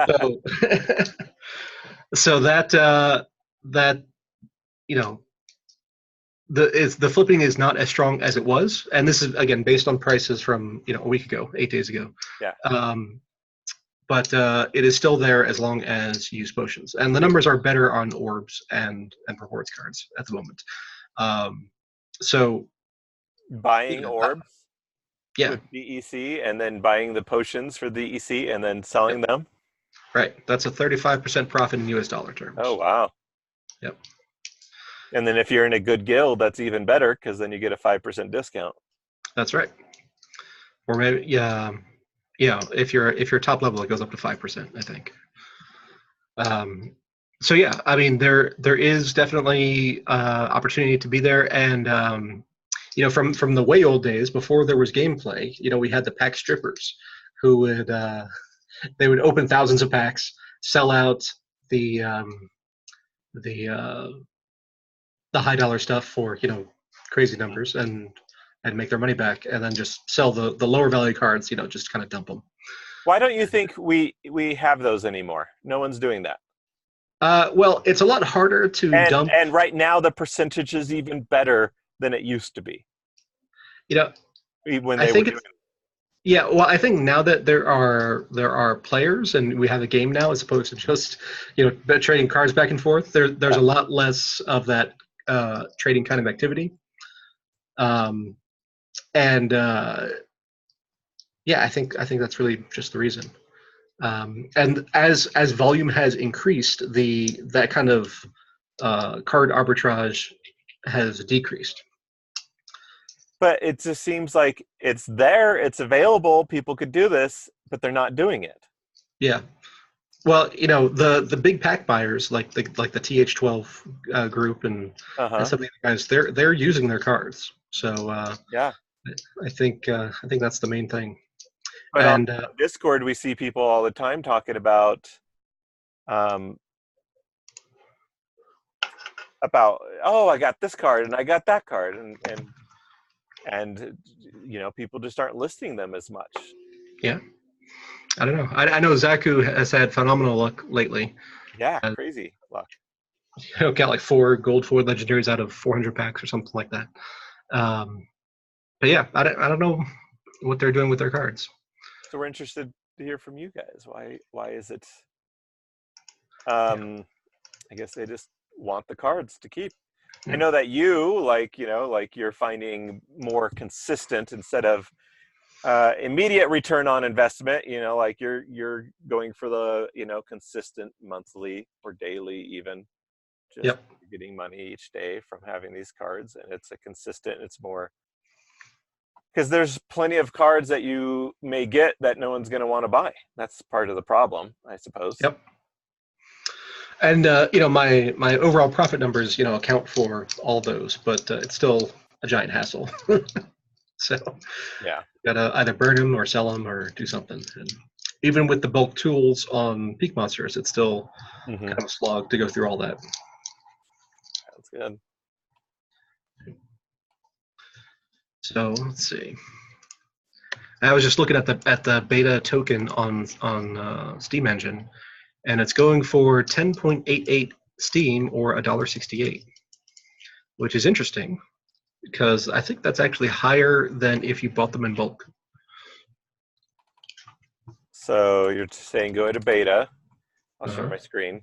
So, so that you know the flipping is not as strong as it was, and this is again based on prices from a week ago, 8 days ago. Yeah. Um, but it is still there as long as you use potions, and the numbers are better on orbs and rewards cards at the moment. So Buying orbs yeah, with DEC and then buying the potions for DEC and then selling yep, them. right. That's a 35% profit in U.S. dollar Oh, terms. wow. Yep, And then if you're in a good guild, that's even better because then you get a 5% discount. that's right. Or maybe if you're top level, it goes up to 5%, I think. Um, so yeah, I mean there is definitely opportunity to be there, and from the way old days before there was gameplay, we had the pack strippers who would they would open thousands of packs, sell out the the uh, the high dollar stuff for crazy numbers, and make their money back, and then just sell the lower value cards, just kind of dump them. Why don't you think we have those anymore? No one's doing that. Well, it's a lot harder to dump. And right now the percentage is even better than it used to be You know, when I they were think doing it's Yeah. Well, I think now that there are players, and we have a game now as opposed to just trading cards back and forth. There's a it. lot less of that trading kind of activity. Um, and yeah, I think that's really just the reason. And as volume has increased, that kind of card arbitrage has decreased. But it just seems like it's there, it's available, people could do this, but they're not doing it. Yeah. Well, the big pack buyers like the TH12 group and Uh-huh. some of the guys, they're using their cards. So Yeah. I think that's the main thing. But on And Discord, we see people all the time talking um, about, oh, I got this card and I got that card, and people just aren't listing them as much. yeah, I don't know. I know Zaku has had phenomenal luck lately. Yeah, crazy luck. Got like 4 gold 4 legendaries out of 400 packs or something like that. Um, but yeah, I don't know what they're doing with their cards. So we're interested to hear from you guys. Why is it? Yeah. I guess they just want the cards to keep. I Yeah. know that you like you're finding more consistent instead of immediate return on investment. Like you're going for the consistent monthly or daily even, just Yep. getting money each day from having these cards, and it's a consistent. It's more because there's plenty of cards that you may get that no one's going to want to buy. That's part of the problem, I suppose. Yep. And my overall profit numbers account for all those, but it's still a giant hassle. So Yeah. gotta either burn them or sell them or do something. And even with the bulk tools on Peak Monsters, it's still Mm-hmm. kind of a slog to go through all that. Sounds good. So let's see. I was just looking at the beta token on Steam Engine, and it's going for 10.88 Steam or $1.68, which is interesting because I think that's actually higher than if you bought them in bulk. So you're saying go to beta. I'll share Uh-huh. my screen.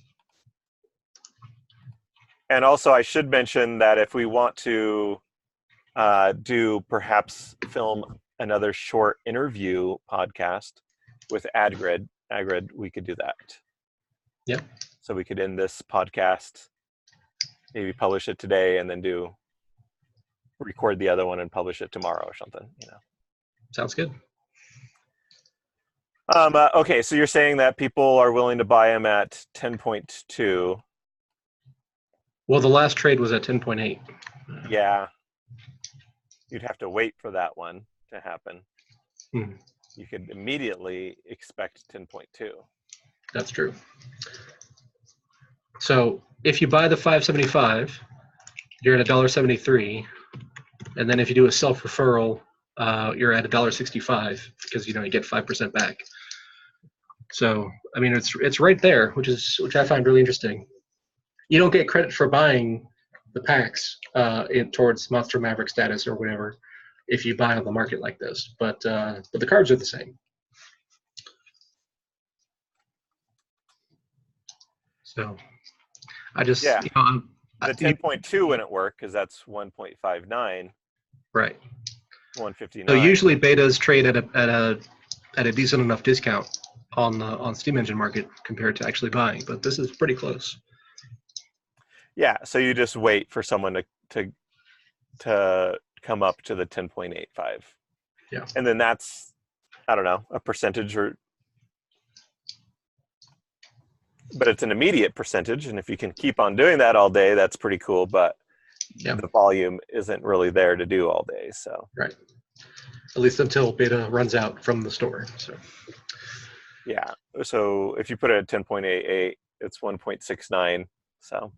And also, I should mention that if we want to do perhaps film another short interview podcast with AdGrid, we could do that. Yeah. So we could end this podcast, maybe publish it today, and then record the other one and publish it tomorrow or something. Sounds good. Okay, so you're saying that people are willing to buy them at 10.2. Well, the last trade was at 10.8. Yeah. You'd have to wait for that one to happen. Hmm. You could immediately expect 10.2. That's true. So if you buy the 575, you're at $1.73, and then if you do a self-referral, you're at $1.65 because you get 5% back. So I mean, it's right there, which I find really interesting. You don't get credit for buying the packs towards Monster Maverick status or whatever if you buy on the market like this, but the cards are the same. So I just Yeah. the 10.2 wouldn't work because that's 1.59. Right. 159. So usually betas trade at a decent enough discount on Steam Engine market compared to actually buying, but this is pretty close. Yeah, so you just wait for someone to come up to the 10.85. Yeah. And then that's, I don't know, a percentage but it's an immediate percentage, and if you can keep on doing that all day, that's pretty cool, but the volume isn't really there to do all day, so. Right. At least until beta runs out from the store. So. Yeah, so if you put it at 10.88, it's 1.69, so.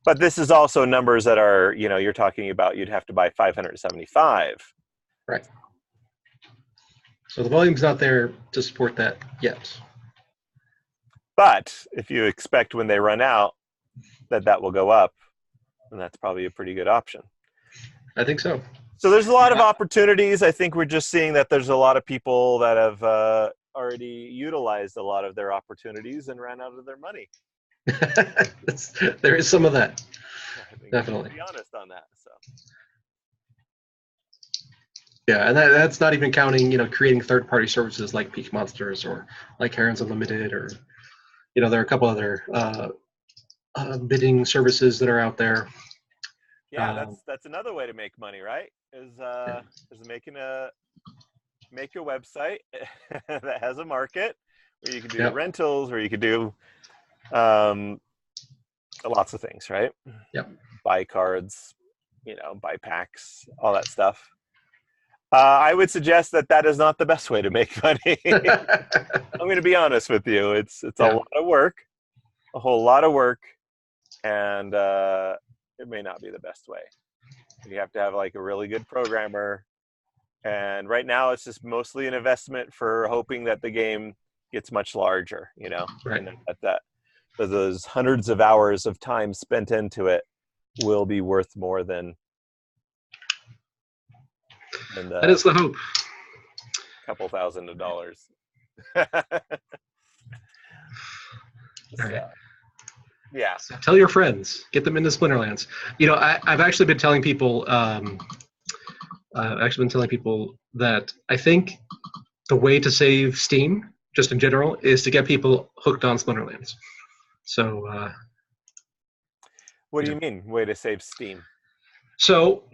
But this is also numbers that are, you're talking about you'd have to buy 575. Right. So the volume's not there to support that yet. But if you expect when they run out that will go up, then that's probably a pretty good option. I think so. So there's a lot of opportunities. I think we're just seeing that there's a lot of people that have already utilized a lot of their opportunities and ran out of their money. There is some of that. I think Definitely. to be honest on that. So. Yeah, and that's not even counting, creating third-party services like Peak Monsters or like Herons Unlimited, or there are a couple other bidding services that are out there. Yeah, that's another way to make money, right? Is make a website that has a market where you can do rentals, where you could do lots of things, right? Yep. Buy cards, buy packs, all that stuff. I would suggest that is not the best way to make money. I'm going to be honest with you. It's a lot of work, a whole lot of work, and it may not be the best way. You have to have like a really good programmer, and right now it's just mostly an investment for hoping that the game gets much larger, Right. And that those hundreds of hours of time spent into it will be worth more than that is the hope. Couple $1,000s. Right. Yeah. So tell your friends, get them into Splinterlands. I've actually been telling people. That I think the way to save Steam, just in general, is to get people hooked on Splinterlands. So. What do you mean, way to save Steam? So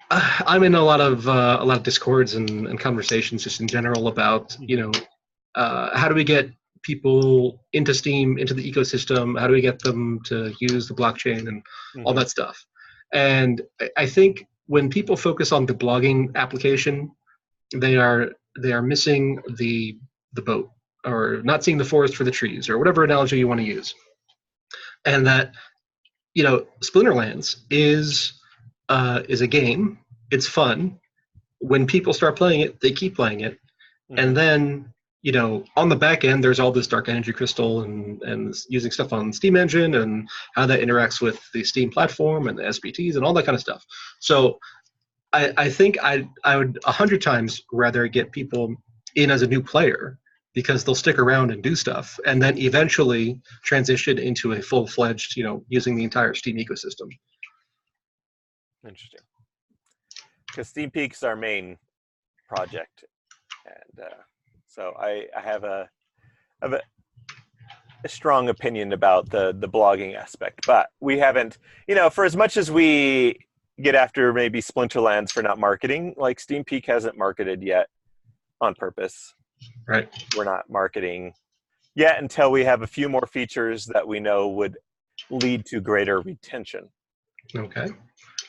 I'm in a lot of discords and conversations just in general about how do we get people into Steam, into the ecosystem? How do we get them to use the blockchain and all that stuff? And I think when people focus on the blogging application, they are missing the boat. or not seeing the forest for the trees, or whatever analogy you want to use. And that, Splinterlands is a game. It's fun. When people start playing it, they keep playing it. And then, on the back end, there's all this dark energy crystal and using stuff on Steam Engine and how that interacts with the Steam platform and the SBTs and all that kind of stuff. So I think I would 100 times rather get people in as a new player, because they'll stick around and do stuff, and then eventually transition into a full-fledged, using the entire Steam ecosystem. Interesting. Because Steam Peak's our main project, and so I have a strong opinion about the blogging aspect, but we haven't, for as much as we get after maybe Splinterlands for not marketing, like Steam Peak hasn't marketed yet on purpose. Right. We're not marketing yet until we have a few more features that we know would lead to greater retention. Okay.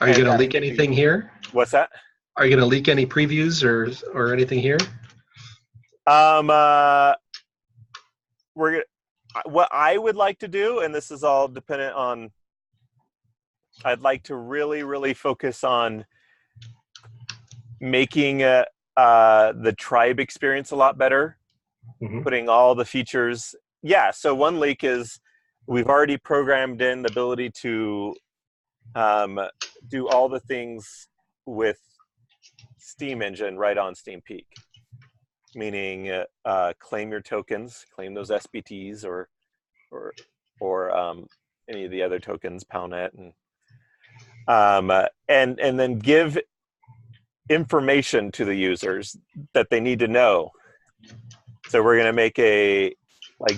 Are you going to leak anything here? What's that? Are you going to leak any previews or anything here? What I would like to do, and this is all dependent on, I'd like to really, really focus on making the tribe experience a lot better, putting all the features. Yeah, so one leak is we've already programmed in the ability to do all the things with Steam Engine right on Steam Peak, meaning claim your tokens, claim those SBTs or any of the other tokens, PowNet, and then give information to the users that they need to know. So we're going to make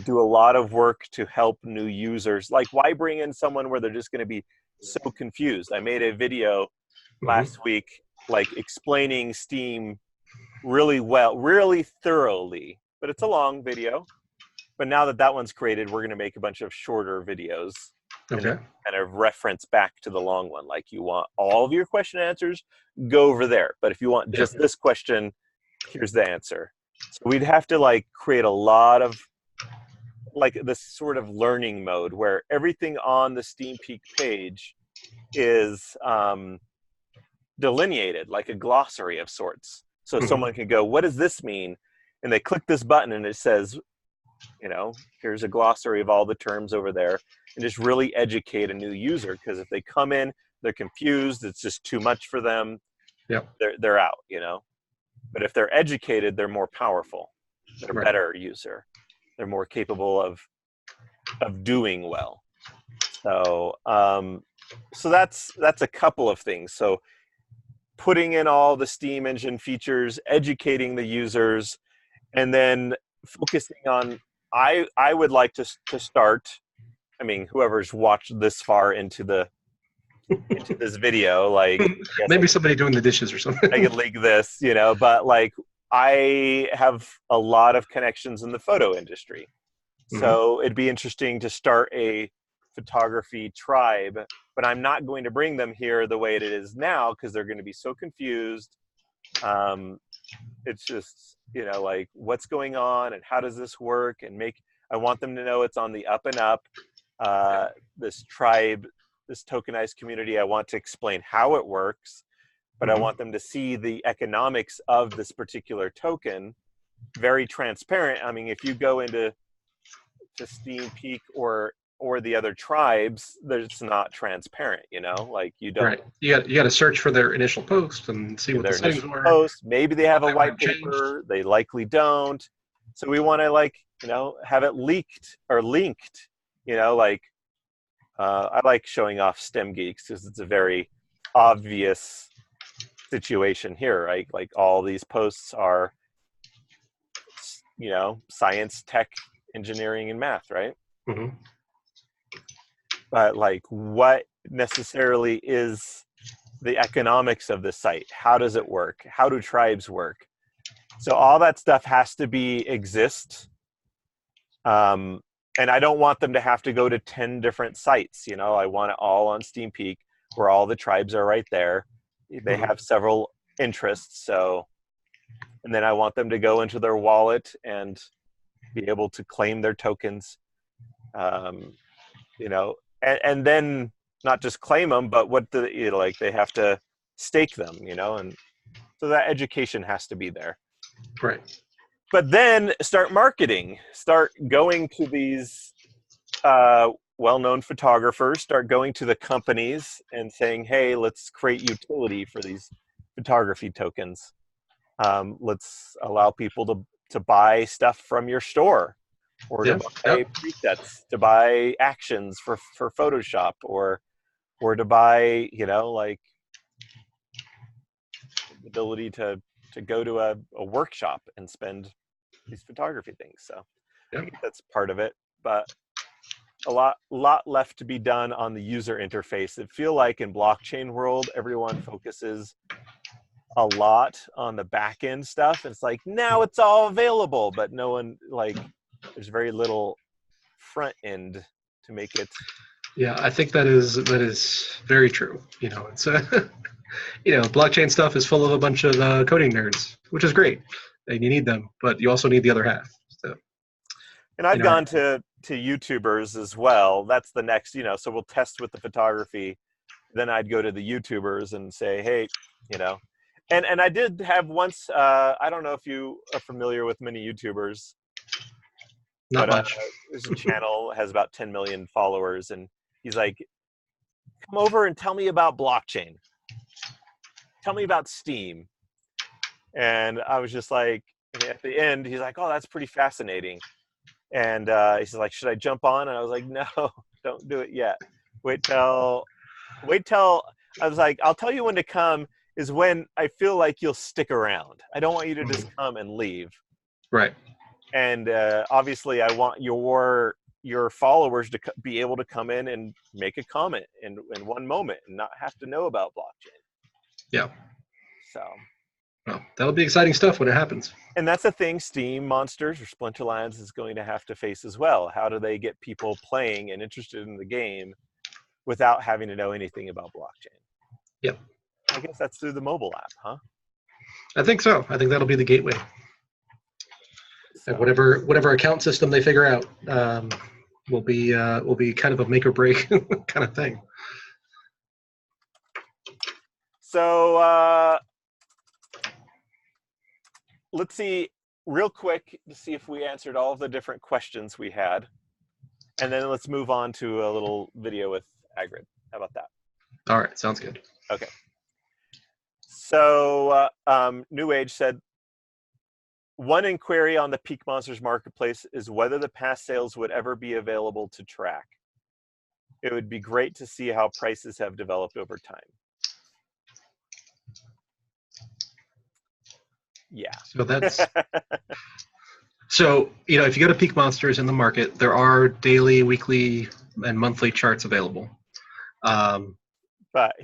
do a lot of work to help new users. Like, why bring in someone where they're just going to be so confused? I made a video last week, explaining Steam really well, really thoroughly, but it's a long video. But now that one's created, we're going to make a bunch of shorter videos and kind of reference back to the long one. Like, you want all of your question answers, go over there. But if you want just this question, here's the answer. So we'd have to create a lot of this sort of learning mode where everything on the Steam Peak page is delineated, like a glossary of sorts. So someone can go, what does this mean? And they click this button and it says, here's a glossary of all the terms over there, and just really educate a new user. Because if they come in, they're confused, it's just too much for them. They're out, But if they're educated, they're more powerful. They're a better user. They're more capable of doing well. So so that's a couple of things. So putting in all the Steam Engine features, educating the users, and then focusing on, I would like to start, I mean, whoever's watched this far into this video, maybe somebody doing the dishes or something. I could link this, but I have a lot of connections in the photo industry. So it'd be interesting to start a photography tribe, but I'm not going to bring them here the way it is now, because they're going to be so confused. It's just, what's going on and how does this work, and I want them to know it's on the up and up. This tribe, this tokenized community, I want to explain how it works, but I want them to see the economics of this particular token, very transparent. I mean, if you go into Steam Peak or the other tribes, it's not transparent, you don't. Right. You got to search for their initial post and see what the settings were. Post. Maybe they have a white paper. They likely don't. So we want to have it leaked or linked. I like showing off STEM geeks because it's a very obvious situation here, right? Like, all these posts are, science, tech, engineering, and math, right? But what necessarily is the economics of the site? How does it work? How do tribes work? So all that stuff has to exist. And I don't want them to have to go to 10 different sites. I want it all on Steam Peak, where all the tribes are right there. They have several interests. So, and then I want them to go into their wallet and be able to claim their tokens, you know, and then not just claim them, but what the, you know, like they have to stake them, you know, and so that education has to be there. Right. But then start marketing, start going to these well-known photographers, start going to the companies and saying, hey, let's create utility for these photography tokens. Let's allow people to buy stuff from your store, or to Yeah. buy presets, to buy actions for Photoshop, or to buy, you know, like the ability to go to a workshop and spend these photography things. So Yeah. I guess that's part of it, but a lot left to be done on the user interface. I feel like in blockchain world, everyone focuses a lot on the back end stuff. It's like, now it's all available, but no one, like, there's very little front end to make it. Yeah, I think that is very true. You know, it's you know, blockchain stuff is full of a bunch of coding nerds, which is great, and you need them, but you also need the other half. So, And you I've know, gone to YouTubers as well. That's the next, you know, so we'll test with the photography. Then I'd go to the YouTubers and say, hey, you know, and I did have once, I don't know if you are familiar with many YouTubers, not but much. there's a channel, has about 10 million followers, and he's like, come over and tell me about blockchain. Tell me about Steam. And I was just like, at the end, he's like, oh, that's pretty fascinating. And he's like, should I jump on? And I was like, no, don't do it yet. Wait till, I was like, I'll tell you when to come is when I feel like you'll stick around. I don't want you to just come and leave. Right. And obviously I want your followers to be able to come in and make a comment in one moment and not have to know about blockchain. Yeah. So, Well, that'll be exciting stuff when it happens. and that's a thing Steam Monsters or Splinterlands is going to have to face as well. How do they get people playing and interested in the game without having to know anything about blockchain? Yep. I guess that's through the mobile app, huh? I think so. I think that'll be the gateway. And So, whatever account system they figure out will be kind of a make or break kind of thing. so let's see real quick to see if we answered all of the different questions we had. And then let's move on to a little video with Agrid. How about that? All right, sounds good. Okay. So New Age said, one inquiry on the Peak Monsters marketplace is whether the past sales would ever be available to track. It would be great to see how prices have developed over time. Yeah. So that's so, you know, if you go to Peak Monsters in the market, there are daily, weekly, and monthly charts available. But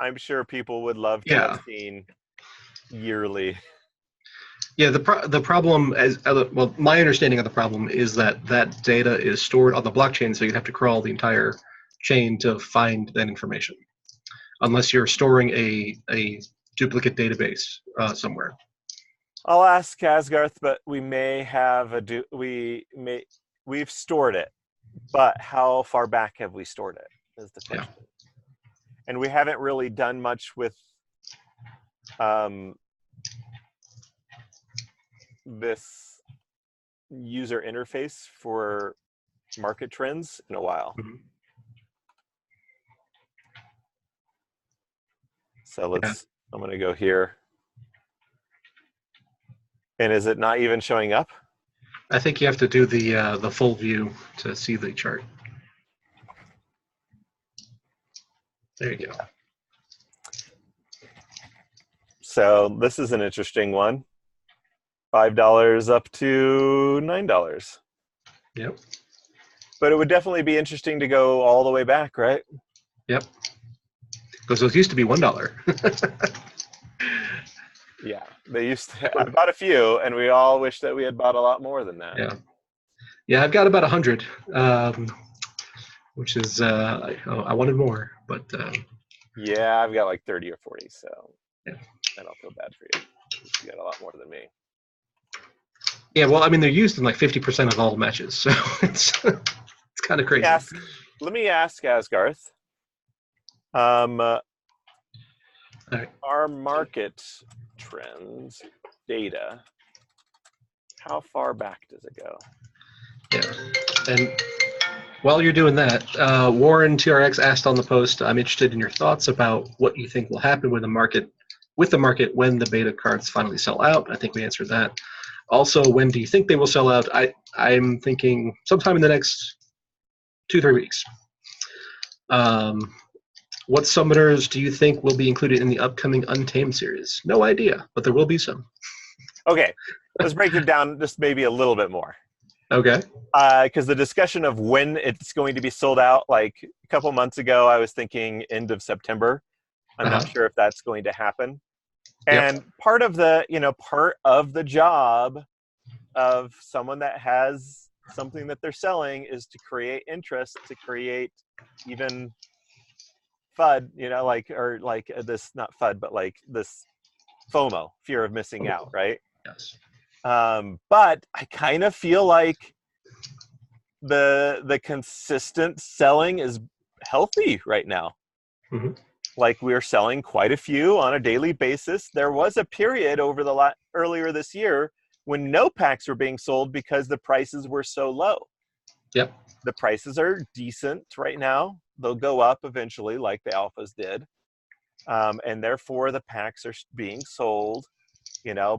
I'm sure people would love to have Yeah. seen yearly. Yeah, the problem, as well, my understanding of the problem is that that data is stored on the blockchain, so you'd have to crawl the entire chain to find that information, unless you're storing a duplicate database somewhere. I'll ask Asgarth, but we may have we've stored it, but how far back have we stored it is the question. Yeah. And we haven't really done much with this user interface for market trends in a while. Mm-hmm. So I'm going to go here. And is it not even showing up? I think you have to do the full view to see the chart. There you go. So this is an interesting one. $5 up to $9. Yep. But it would definitely be interesting to go all the way back, right? Yep. Because those used to be $1. Yeah, they used to. I bought a few, and we all wish that we had bought a lot more than that. Yeah. Yeah, I've got about 100, which is I wanted more, but yeah, I've got like 30 or 40, so yeah. I don't feel bad for you. You got a lot more than me. Yeah, well, I mean, they're used in like 50% of all matches, so it's kind of crazy. Let me ask Asgarth. Um, uh, All right. our market trends data, how far back does it go? Yeah. And while you're doing that, Warren TRX asked on the post, I'm interested in your thoughts about what you think will happen with the market when the beta cards finally sell out. I think we answered that. Also, when do you think they will sell out? I'm thinking sometime in the next 2-3 weeks. What summoners do you think will be included in the upcoming Untamed series? No idea, but there will be some. Okay, let's break it down just maybe a little bit more. Okay. Because the discussion of when it's going to be sold out, like a couple months ago, I was thinking end of September. I'm not sure if that's going to happen. Yep. And part of the job of someone that has something that they're selling is to create interest, to create even FUD, this, not FUD, but like this FOMO, fear of missing out, right? Yes. But I kind of feel like the consistent selling is healthy right now. Mm-hmm. Like we're selling quite a few on a daily basis. There was a period over earlier this year when no packs were being sold because the prices were so low. Yep. The prices are decent right now. They'll go up eventually, like the alphas did, and therefore the packs are being sold.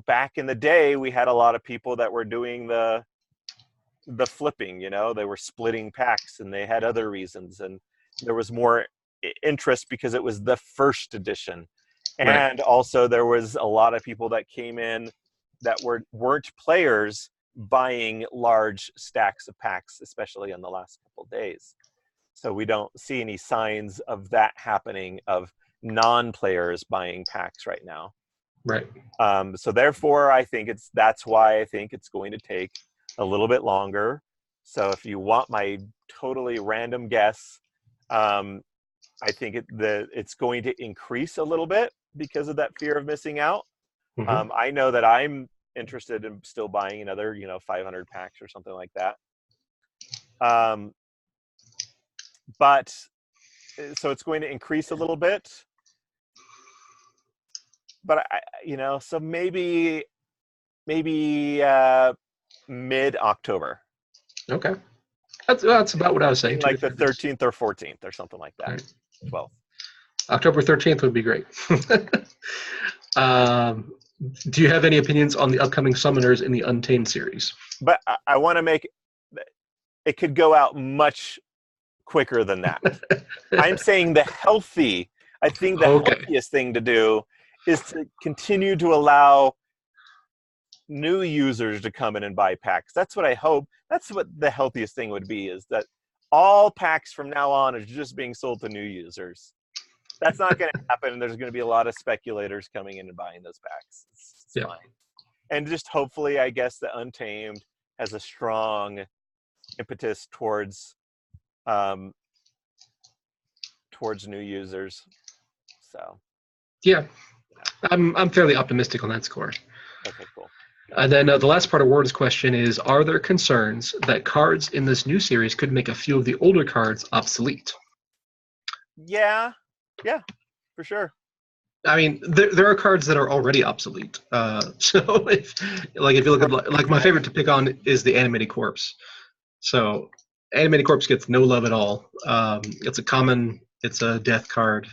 Back in the day, we had a lot of people that were doing the flipping. They were splitting packs, and they had other reasons, and there was more interest because it was the first edition. Right. And also there was a lot of people that came in that weren't players buying large stacks of packs, especially in the last couple of days. So we don't see any signs of that happening, of non-players buying packs right now. Right. So therefore, that's why I think it's going to take a little bit longer. So if you want my totally random guess, I think it's going to increase a little bit because of that fear of missing out. Mm-hmm. I know that I'm interested in still buying another, 500 packs or something like that. But so it's going to increase a little bit. But so maybe mid-October. Okay. That's about what I was saying. Like the 2 to 3 weeks. 13th or 14th or something like that. Right. 12th. October 13th would be great. um, do you have any opinions on the upcoming summoners in the Untamed series? But I want to make it could go out much quicker than that. I'm saying I think the Okay. healthiest thing to do is to continue to allow new users to come in and buy packs. That's what I hope. That's what the healthiest thing would be, is that all packs from now on is just being sold to new users. That's not going to happen. There's going to be a lot of speculators coming in and buying those packs. It's Yeah. fine. And just hopefully, I guess, the Untamed has a strong impetus towards new users. So Yeah. I'm fairly optimistic on that score. okay, cool. And then the last part of Warren's question is, are there concerns that cards in this new series could make a few of the older cards obsolete? Yeah, for sure. I mean, there are cards that are already obsolete. So if you look at, like, my favorite to pick on is the Animated Corpse. So Animated Corpse gets no love at all. It's a common. It's a death card.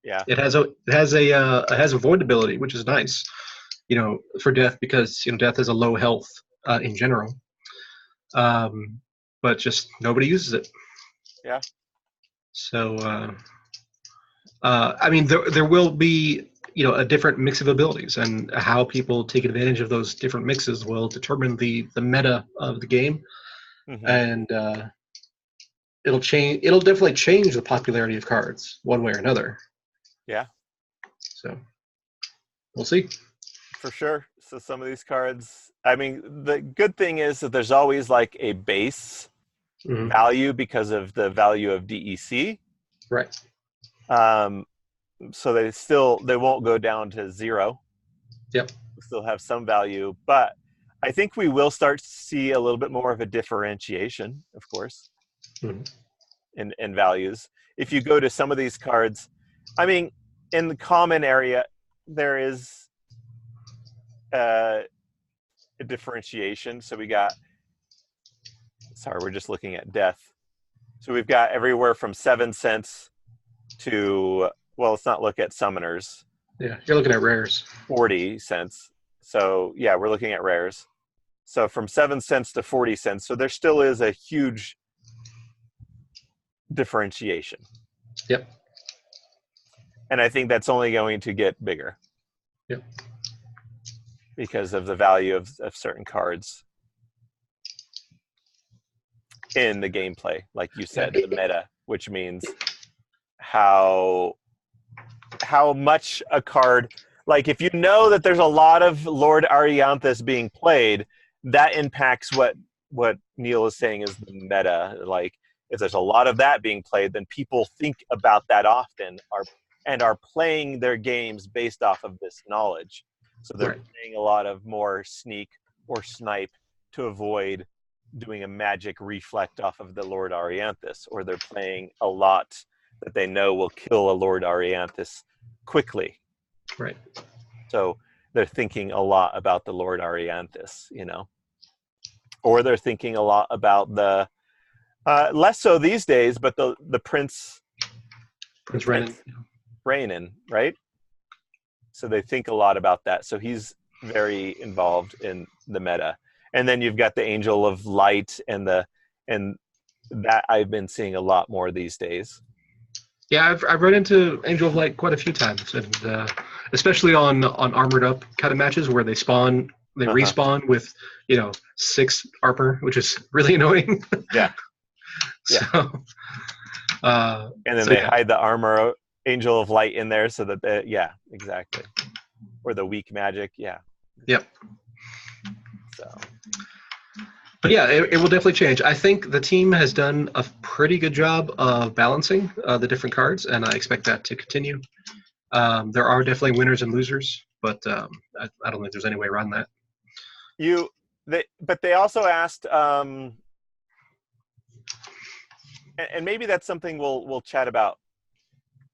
Yeah, It has a void ability, which is nice, for death, because death has a low health in general. But just nobody uses it. yeah. So I mean, there will be a different mix of abilities, and how people take advantage of those different mixes will determine the meta of the game, Mm-hmm. and it'll change. It'll definitely change the popularity of cards one way or another. Yeah, So we'll see. for sure. So some of these cards, I mean, the good thing is that there's always like a base Mm-hmm. value because of the value of DEC. Right. So they won't go down to zero. Yep. Still have some value, but I think we will start to see a little bit more of a differentiation, of course, Mhm. in values. If you go to some of these cards, I mean, in the common area, there is a differentiation. So we got, sorry, we're just looking at death. So we've got everywhere from 7 cents to, well, let's not look at summoners, Yeah, you're looking at rares. 40 cents. So yeah, we're looking at rares. So from 7 cents to 40 cents. So there still is a huge differentiation. Yep. And I think that's only going to get bigger. Yep. Because of the value of certain cards in the gameplay, like you said, the meta, which means how much a card, like if you know that there's a lot of Lord Arianthus being played, that impacts what Neil is saying is the meta. Like if there's a lot of that being played, then people think about that often and are playing their games based off of this knowledge. So they're playing a lot of more sneak or snipe to avoid doing a magic reflect off of the Lord Arianthus, or they're playing a lot that they know will kill a Lord Arianthus quickly. Right. So they're thinking a lot about the Lord Arianthus, or they're thinking a lot about the less so these days, but the Prince Rhaenon, right? So they think a lot about that. So he's very involved in the meta. And then you've got the Angel of Light and that I've been seeing a lot more these days. Yeah, I've run into Angel of Light quite a few times, and especially on armored up kind of matches where they respawn with 6 armor, which is really annoying. Yeah. So, and then they hide the armor Angel of Light in there so that yeah, exactly. Or the weak magic, yeah. Yep. So. But yeah, it will definitely change. I think the team has done a pretty good job of balancing the different cards, and I expect that to continue. There are definitely winners and losers, but I don't think there's any way around that. But they also asked, and maybe that's something we'll chat about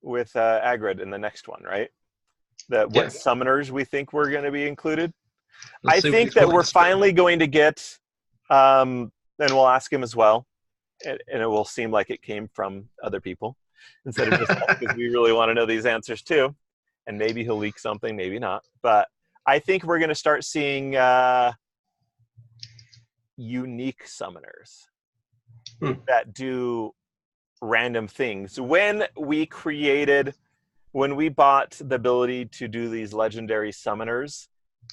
with Agrid in the next one, right? What summoners we think were going to be included. I think that we're finally going to get, and we'll ask him as well, and it will seem like it came from other people instead of just us, because we really want to know these answers too. And maybe he'll leak something, maybe not. But I think we're going to start seeing unique summoners that do random things. When we bought the ability to do these legendary summoners,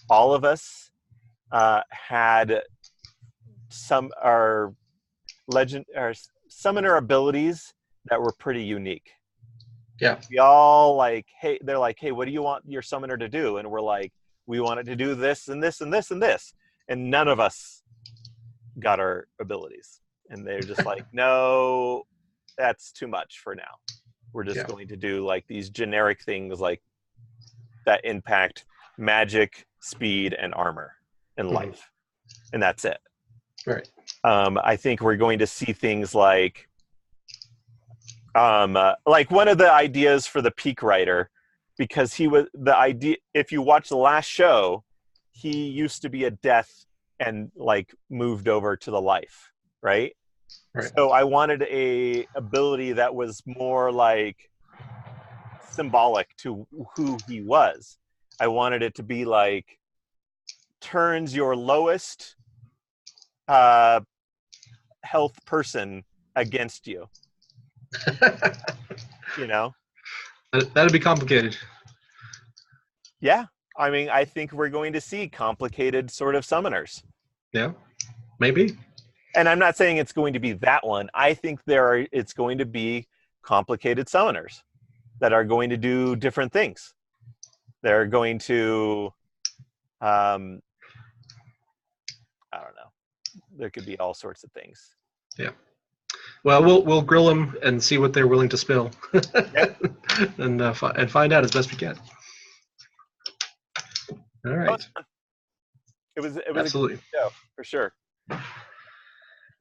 all of us had our summoner abilities that were pretty unique. Yeah. We all they're like, hey, what do you want your summoner to do? And we're like, we want it to do this and this and this and this. And none of us got our abilities. And they're just like, no, that's too much for now. We're just going to do like these generic things like that impact magic, speed, and armor and life. And that's it. Right. I think we're going to see things like one of the ideas for the Peak Rider, because he was the idea. If you watch the last show, he used to be a death and like moved over to the life, right? So I wanted a ability that was more like symbolic to who he was. I wanted it to be like turns your lowest health person against you. That'd be complicated. Yeah, I mean, I think we're going to see complicated sort of summoners. Yeah, maybe. And I'm not saying it's going to be that one. I think it's going to be complicated summoners that are going to do different things. They're going to, I don't know. There could be all sorts of things. Yeah. Well, we'll grill them and see what they're willing to spill, and find out as best we can. All right. It was a good Absolutely. show for sure.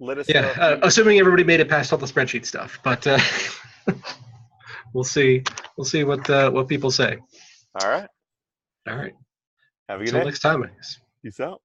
Let us know Yeah, if you. assuming everybody made it past all the spreadsheet stuff, but we'll see. We'll see what people say. All right. All right. Have a good Until day. next time, I guess. Peace out.